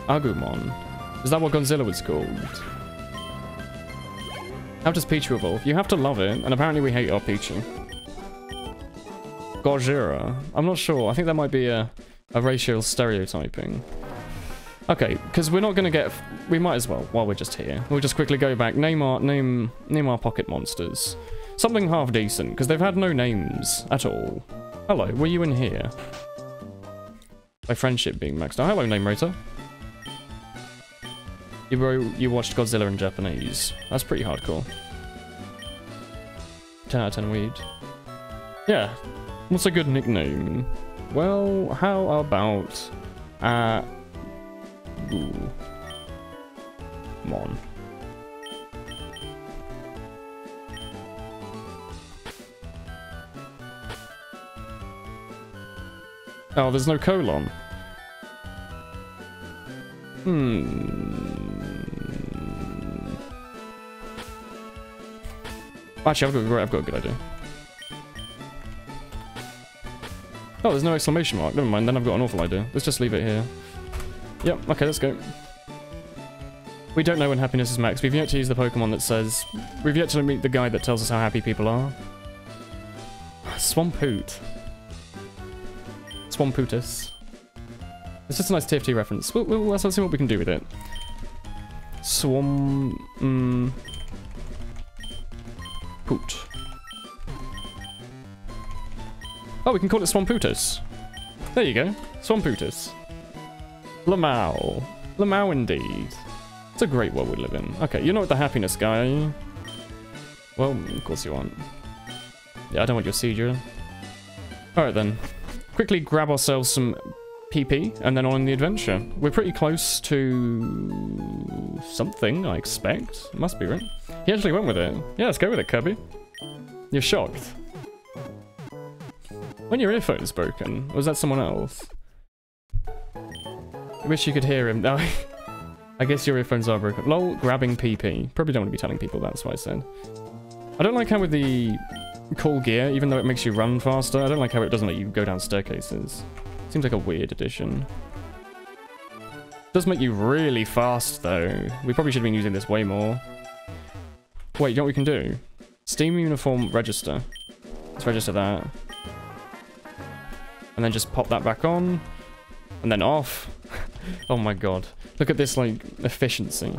Agumon. Is that what Godzilla was called? How does Pichu evolve? You have to love it, and apparently we hate our Pichu. Gojira. I'm not sure. I think that might be a racial stereotyping. Okay, because we're not going to get... We might as well, while we're just here. We'll just quickly go back. Name our pocket monsters. Something half decent, because they've had no names at all. Hello, were you in here? By friendship being maxed out. Hello, name rater. You watched Godzilla in Japanese. That's pretty hardcore. 10 out of 10 weed. Yeah. What's a good nickname? Well, how about... Ooh. Come on. Oh, there's no colon. Actually, I've got a good idea. Oh, there's no exclamation mark. Never mind, then I've got an awful idea. Let's just leave it here. Yep, okay, let's go. We don't know when happiness is max. We've yet to use the Pokemon that says... We've yet to meet the guy that tells us how happy people are. Swampoot. Swampootus. It's just a nice TFT reference. Let's see what we can do with it. Poot. Oh, we can call it Swampootus. There you go. Swampootus. Lamau. Lamau indeed. It's a great world we live in. Okay, you're not the happiness guy, are you? Well, of course you aren't. Yeah, I don't want your Seedra. Alright then. Quickly grab ourselves some PP and then on the adventure. We're pretty close to... something, I expect. It must be, right? He actually went with it. Yeah, let's go with it, Kirby. You're shocked. When your earphone's broken, or was that someone else? I wish you could hear him. No, I guess your earphones are broken. Lol, grabbing PP. Probably don't want to be telling people that's what I said. I don't like how with the cool gear, even though it makes you run faster, I don't like how it doesn't let you go down staircases. Seems like a weird addition. It does make you really fast though. We probably should have been using this way more. Wait, you know what we can do? Steam uniform register. Let's register that. And then just pop that back on. And then off. Oh my god. Look at this, like, efficiency.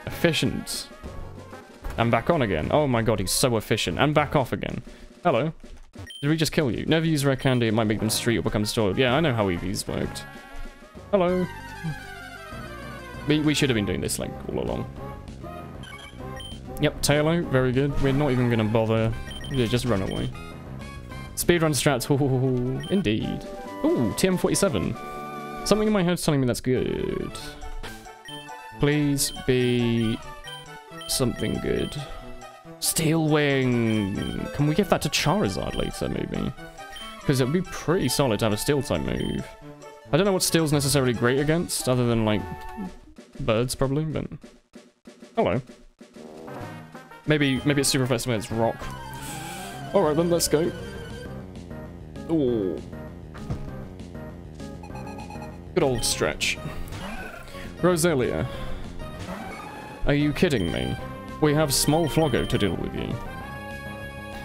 Efficient. And back on again. Oh my god, he's so efficient. And back off again. Hello. Did we just kill you? Never use rare candy, it might make them street or become stored. Yeah, I know how EVs worked. Hello. We should have been doing this, like, all along. Yep, tail out, very good. We're not even gonna bother. Yeah, just run away. Speedrun strats, ooh, indeed. Ooh, TM47. Something in my head's telling me that's good. Please be something good. Steel Wing! Can we give that to Charizard later, maybe? Because it would be pretty solid to have a Steel type move. I don't know what Steel's necessarily great against, other than, like, birds, probably, but... Hello. Maybe it's super effective when it's rock. Alright then, let's go. Ooh. Good old stretch. Roselia. Are you kidding me? We have Small Floggo to deal with you.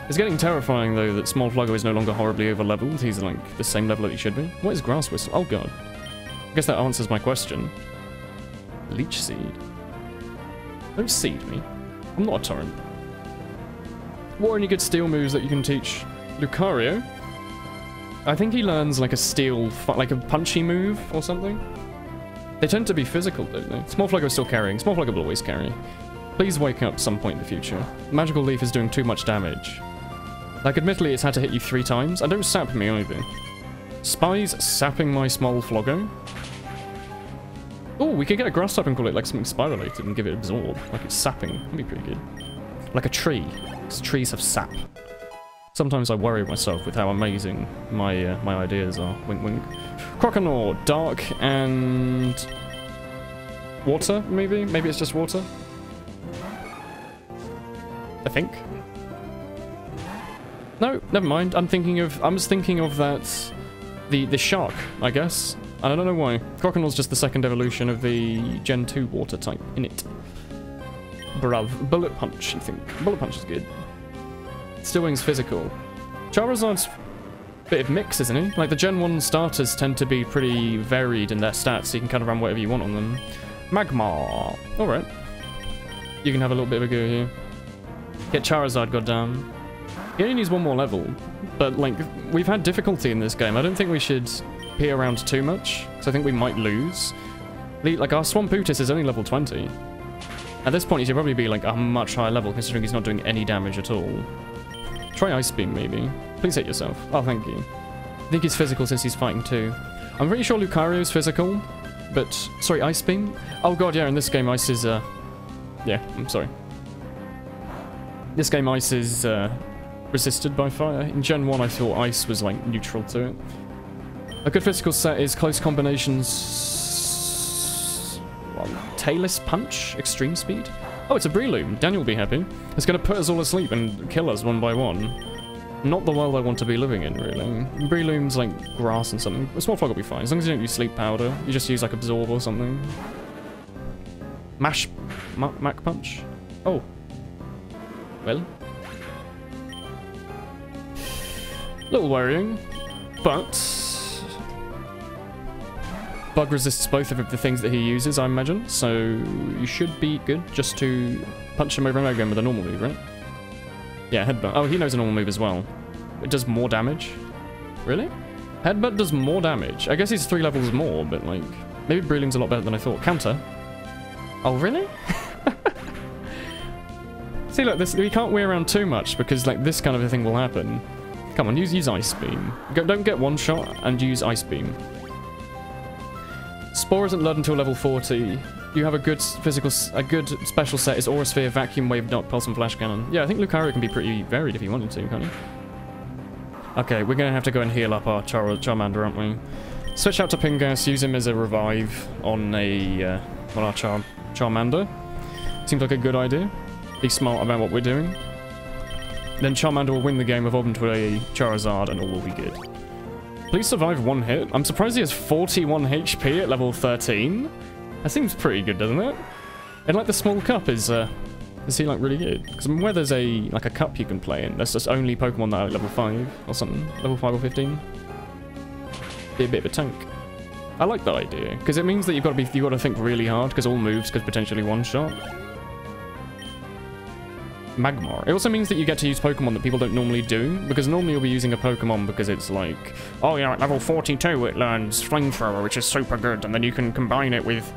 It's getting terrifying, though, that Small Floggo is no longer horribly over-leveled. He's, like, the same level that he should be. What is Grass Whistle? Oh, God. I guess that answers my question. Leech Seed. Don't seed me. I'm not a Torrent. What are any good steel moves that you can teach Lucario? I think he learns, like, a steel... like, a punchy move or something. They tend to be physical, don't they? Small Floggo is still carrying. Small Floggo will always carry. Please wake up some point in the future. Magical Leaf is doing too much damage. Like, admittedly, it's had to hit you 3 times. And don't sap me either. Spy's sapping my Small Floggo. Oh, we could get a grass type and call it like something spy-related and give it absorb. Like it's sapping. That'd be pretty good. Like a tree. Because trees have sap. Sometimes I worry myself with how amazing my my ideas are. Wink wink. Croconaw, dark and... water, maybe? Maybe it's just water? I think. No, never mind. I was thinking of that... The shark, I guess. I don't know why. Croconaw's just the second evolution of the Gen 2 water type in it. Bruv. Bullet Punch, you think? Bullet Punch is good. Steel Wing's physical. Charizard's a bit of mix, isn't he? Like, the Gen 1 starters tend to be pretty varied in their stats, so you can kind of run whatever you want on them. Magmar. Alright. You can have a little bit of a go here. Get Charizard, goddamn. He only needs 1 more level. But, like, we've had difficulty in this game. I don't think we should pee around too much, because I think we might lose. Like, our Swamputus is only level 20. At this point, he should probably be, like, a much higher level, considering he's not doing any damage at all. Try Ice Beam, maybe. Please hit yourself. Oh, thank you. I think he's physical since he's fighting too. I'm pretty sure Lucario's physical, but... Sorry, Ice Beam? Oh god, yeah, in this game, Ice is, yeah, I'm sorry. This game, Ice is, resisted by fire. In Gen 1, I thought Ice was, like, neutral to it. A good physical set is Close Combinations... Well, Tailless Punch? Extreme Speed? Oh, it's a Breloom. Daniel will be happy. It's going to put us all asleep and kill us one by one. Not the world I want to be living in, really. Breloom's like grass and something. A Small Frog will be fine. As long as you don't use Sleep Powder. You just use like Absorb or something. Mac Punch? Oh. Well. Little worrying. But... Bug resists both of the things that he uses, I imagine, so you should be good just to punch him over and over again with a normal move, right? Yeah, Headbutt. Oh, he knows a normal move as well. It does more damage? Really? Headbutt does more damage. I guess he's 3 levels more, but like... Maybe Breloom's a lot better than I thought. Counter? Oh, really? See, look, this, we can't wear around too much, because like this kind of a thing will happen. Come on, use Ice Beam. Don't get one shot and use Ice Beam. Spore isn't learned until level 40. You have a good special set is Aura Sphere, Vacuum Wave, Dark Pulse, and Flash Cannon. Yeah, I think Lucario can be pretty varied if you wanted to, can't he? Okay, we're gonna have to go and heal up our Charmander, aren't we? Switch out to Pingas, use him as a revive on our Charmander. Seems like a good idea. Be smart about what we're doing. Then Charmander will win the game, evolve into a Charizard, and all will be good. Please survive 1 hit. I'm surprised he has 41 HP at level 13. That seems pretty good, doesn't it? And like the small cup is he like really good? Because I'm aware there's a cup you can play in. That's just only Pokemon that are at level 5 or something. Level 5 or 15. Be a bit of a tank. I like that idea because it means that you've got to think really hard because all moves could potentially one shot. Magmar. It also means that you get to use Pokemon that people don't normally do, because normally you'll be using a Pokemon because it's like, oh yeah, at level 42 it learns Flamethrower, which is super good, and then you can combine it with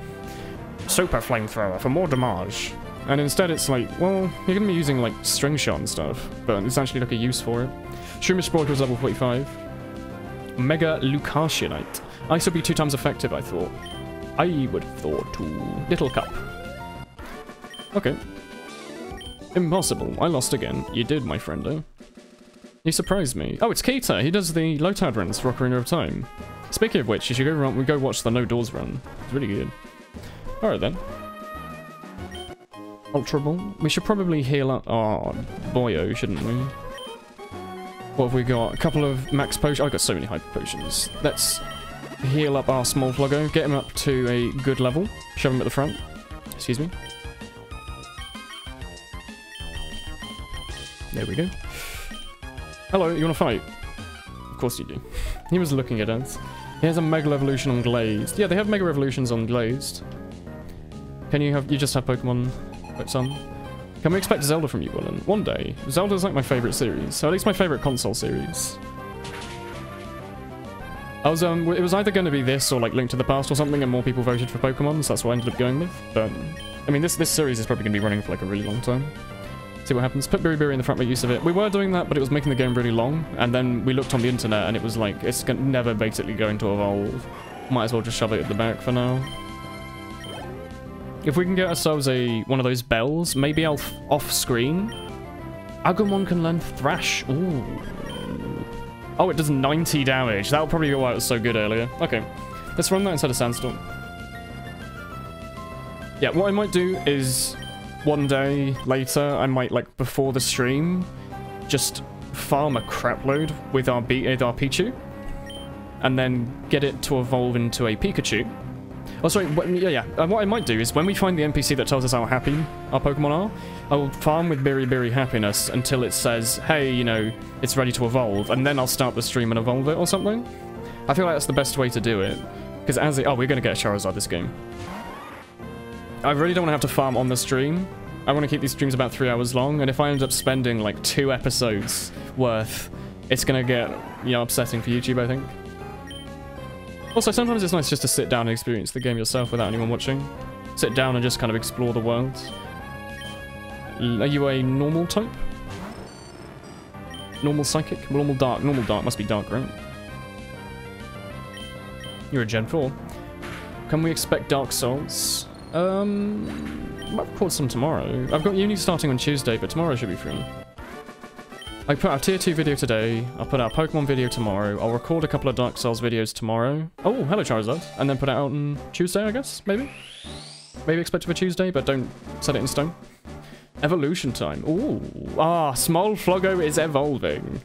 Super Flamethrower for more damage. And instead it's like, well, you're going to be using like String Shot and stuff, but it's actually like a use for it. Shroomish Spore was level 45. Mega Lucasianite. Ice would be 2 times effective, I thought. I would have thought too. Little Cup. Okay. Impossible. I lost again. You did, my friendo. You surprised me. Oh, it's Keita. He does the Lotad runs for Ocarina of Time. Speaking of which, you should go watch the No Doors run. It's really good. Alright then. Ultra Ball. We should probably heal up our boyo, shouldn't we? What have we got? A couple of max potions. I've got so many hyper potions. Let's heal up our small Fluggo. Get him up to a good level. Shove him at the front. Excuse me. There we go. Hello, you wanna fight? Of course you do. He was looking at us. He has a Mega Evolution on Glazed. Yeah, they have Mega Evolutions on Glazed. Can you just have Pokemon, son? Can we expect Zelda from you, Willen? One day. Zelda's like my favourite series, so at least my favourite console series. It was either going to be this or like Link to the Past or something, and more people voted for Pokemon, so that's what I ended up going with. But, I mean, this series is probably going to be running for like a really long time. See what happens. Put Biribiri in the front, make use of it. We were doing that, but it was making the game really long, and then we looked on the internet, and it was like, it's never basically going to evolve. Might as well just shove it at the back for now. If we can get ourselves one of those bells, maybe off-screen. Agumon can learn Thrash. Ooh. Oh, it does 90 damage. That'll probably be why it was so good earlier. Okay, let's run that instead of Sandstorm. Yeah, what I might do is one day later, I might, like, before the stream, just farm a crapload with our Pichu, and then get it to evolve into a Pikachu. Oh, sorry, what I might do is when we find the NPC that tells us how happy our Pokemon are, I will farm with Biribiri Happiness until it says, hey, you know, it's ready to evolve, and then I'll start the stream and evolve it or something. I feel like that's the best way to do it, because oh, we're going to get a Charizard this game. I really don't want to have to farm on the stream. I want to keep these streams about 3 hours long, and if I end up spending like 2 episodes worth, it's going to get, you know, upsetting for YouTube, I think. Also, sometimes it's nice just to sit down and experience the game yourself without anyone watching. Sit down and just kind of explore the world. Are you a normal type? Normal psychic? Normal dark. Normal dark must be dark, right? You're a Gen 4. Can we expect Dark Souls? Might record some tomorrow. I've got uni starting on Tuesday, but tomorrow should be free. I put out a tier 2 video today, I'll put out a Pokemon video tomorrow, I'll record a couple of Dark Souls videos tomorrow. Oh, hello Charizard. And then put it out on Tuesday, I guess, maybe? Maybe expect it for Tuesday, but don't set it in stone. Evolution time. Ooh. Ah, small Fluggo is evolving.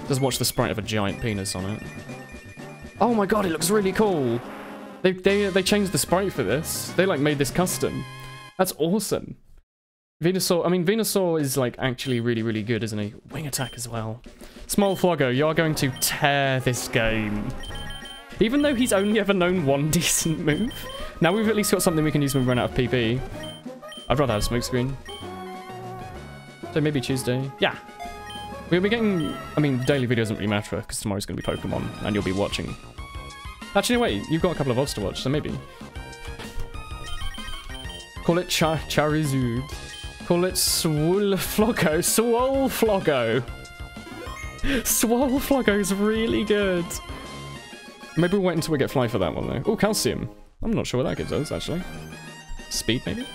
Just watch the sprite of a giant penis on it. Oh my god, it looks really cool! They changed the sprite for this. They like made this custom. That's awesome. Venusaur, I mean, Venusaur is, like, actually really, really good, isn't he? Wing attack as well. Small Fluggo, you are going to tear this game. Even though he's only ever known one decent move. Now we've at least got something we can use when we run out of PP. I'd rather have Smokescreen. So maybe Tuesday. Yeah. We'll be getting, I mean, daily video doesn't really matter, because tomorrow's going to be Pokemon, and you'll be watching. Actually, wait, you've got a couple of VODs to watch, so maybe. Call it Charizard. Call it Swole Fluggo. Swole Fluggo. Swole Fluggo is really good. Maybe we'll wait until we get Fly for that one, though. Oh, Calcium. I'm not sure what that gives us, actually. Speed, maybe?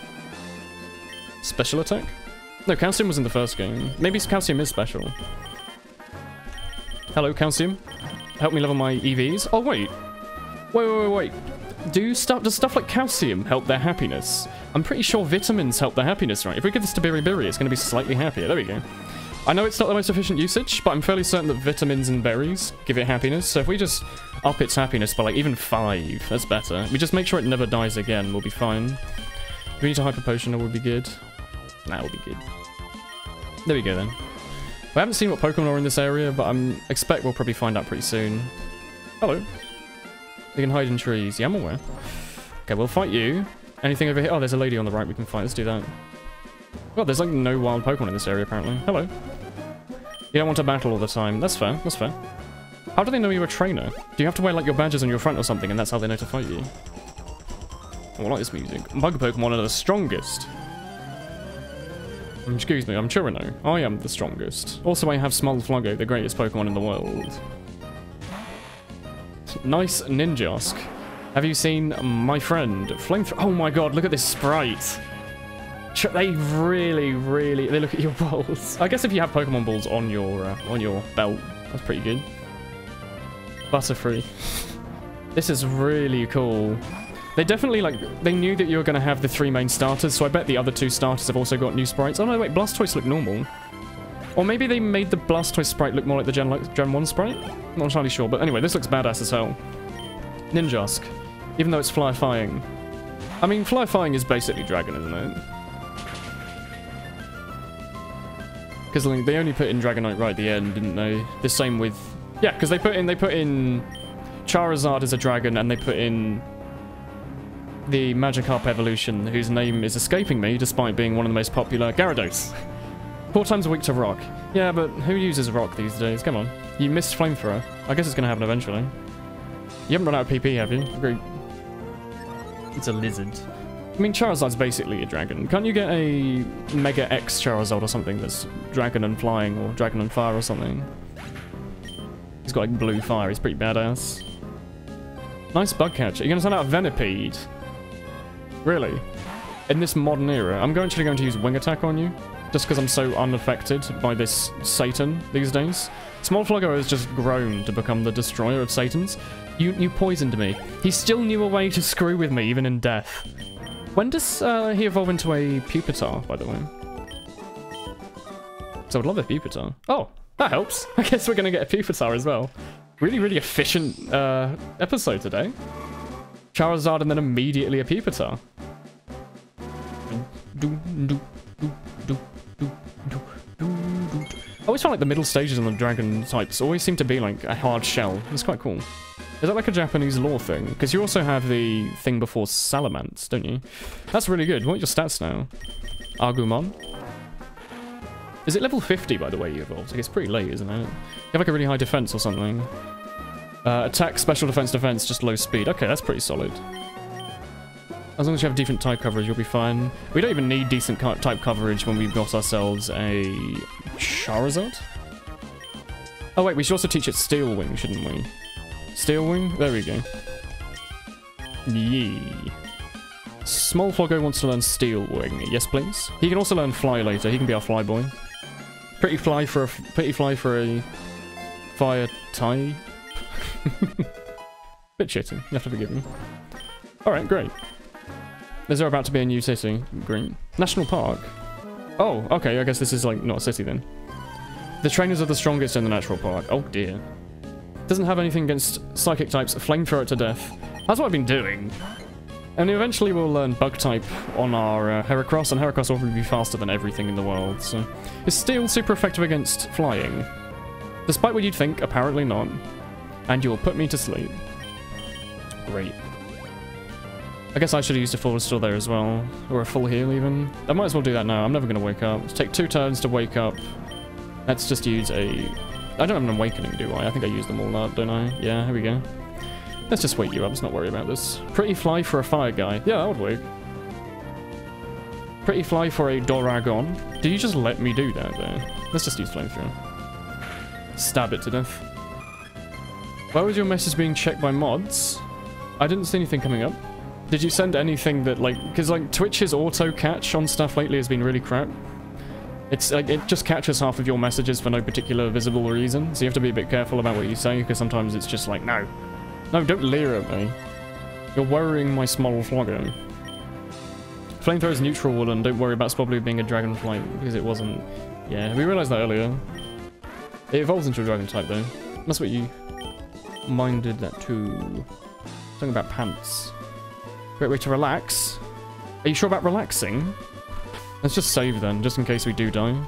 Special attack? No, Calcium was in the first game. Maybe Calcium is special. Hello, Calcium. Help me level my EVs. Oh, wait. Wait. Does stuff like Calcium help their happiness? I'm pretty sure vitamins help their happiness, right? If we give this to Biribiri, it's going to be slightly happier. There we go. I know it's not the most efficient usage, but I'm fairly certain that vitamins and berries give it happiness. So if we just up its happiness by like even 5, that's better. We just make sure it never dies again, we'll be fine. If we need a hyper potion, it would be good. Nah, it'll be good. There we go then. We haven't seen what Pokemon are in this area, but I expect we'll probably find out pretty soon. Hello. They can hide in trees. Yeah, I'm aware. Okay, we'll fight you. Anything over here? Oh, there's a lady on the right we can fight. Let's do that. Well, there's like no wild Pokemon in this area, apparently. Hello. You don't want to battle all the time. That's fair. That's fair. How do they know you're a trainer? Do you have to wear like your badges on your front or something, and that's how they know to fight you? Oh, I like this music. Bug Pokemon are the strongest. Excuse me, I'm Churino. I am the strongest. Also, I have Smolfluggo, the greatest Pokemon in the world. Nice Ninjask. Have you seen my friend Flamethrower? Oh my god, look at this sprite. They really, they look at your balls. I guess if you have Pokemon balls on your belt, that's pretty good. Butterfree. This is really cool. They definitely, like, they knew that you were going to have the 3 main starters, so I bet the other 2 starters have also got new sprites. Oh no, wait, Blastoise look normal. Or maybe they made the Blastoise sprite look more like the Gen 1 sprite? I'm not entirely sure, but anyway, this looks badass as hell. Ninjask. Even though it's Fly-Fying. I mean, Fly-Fying is basically Dragon, isn't it? Because like, they only put in Dragonite right at the end, didn't they? The same with... Yeah, because they put in Charizard as a dragon, and they put in the Magikarp evolution, whose name is escaping me, despite being one of the most popular, Gyarados. 4 times a week to rock. Yeah, but who uses rock these days? Come on. You missed Flamethrower. I guess it's going to happen eventually. You haven't run out of PP, have you? Great. It's a lizard. I mean, Charizard's basically a dragon. Can't you get a Mega X Charizard or something that's dragon and flying, or dragon and fire or something? He's got like blue fire, he's pretty badass. Nice bug catcher. You're going to send out a Venipede? Really? In this modern era? I'm actually going to use Wing Attack on you, just because I'm so unaffected by this Satan these days. Smolfluggo has just grown to become the destroyer of Satans. You poisoned me. He still knew a way to screw with me, even in death. When does he evolve into a Pupitar, by the way? So I would love a Pupitar. Oh, that helps. I guess we're going to get a Pupitar as well. Really efficient episode today. Charizard and then immediately a Pupitar. I always find like the middle stages on the dragon types always seem to be like a hard shell. It's quite cool. Is that like a Japanese lore thing? Because you also have the thing before Salamence, don't you? That's really good. What are your stats now? Agumon? Is it level 50, by the way, you evolved? Like, it's pretty late, isn't it? You have like a really high defense or something. Attack, special defense, just low speed. Okay, that's pretty solid. As long as you have decent type coverage, you'll be fine. We don't even need decent type coverage when we've got ourselves a Charizard. Oh wait, we should also teach it Steel Wing, shouldn't we? Steel Wing? There we go. Yee. Smolfluggo wants to learn Steel Wing. Yes, please. He can also learn Fly later. He can be our Fly Boy. Pretty fly for a fire type. Bit shitty. You have to forgive me. Alright, great. Is there about to be a new city? Green. National Park? Oh, okay, I guess this is like not a city then. The trainers are the strongest in the natural park. Oh dear. Doesn't have anything against psychic types. Flamethrower it to death. That's what I've been doing. And eventually we'll learn bug type on our Heracross, and Heracross will probably be faster than everything in the world, so... Is Steel super effective against flying? Despite what you'd think, apparently not. And you'll put me to sleep. Great. I guess I should have used a full restore there as well. Or a full heal even. I might as well do that now. I'm never going to wake up. Let's take 2 turns to wake up. Let's just use a... I don't have an awakening, do I? I think I used them all up, don't I? Yeah, here we go. Let's just wake you up. Let's not worry about this. Pretty fly for a fire guy. Yeah, that would work. Pretty fly for a Doragon. Did you just let me do that there? Let's just use flamethrower. Stab it to death. Why was your message being checked by mods? I didn't see anything coming up. Did you send anything that, like... Because, like, Twitch's auto-catch on stuff lately has been really crap. It's, like, it just catches half of your messages for no particular visible reason, so you have to be a bit careful about what you say, because sometimes it's just like, no. No, don't leer at me. You're worrying my Smolfluggo. Flamethrower's neutral wooden, don't worry about Spoblu being a dragonfly, because it wasn't... Yeah, we realised that earlier. It evolves into a dragon type, though. That's what you... minded that too. Something about pants. Great way to relax. Are you sure about relaxing? Let's just save then, just in case we do die.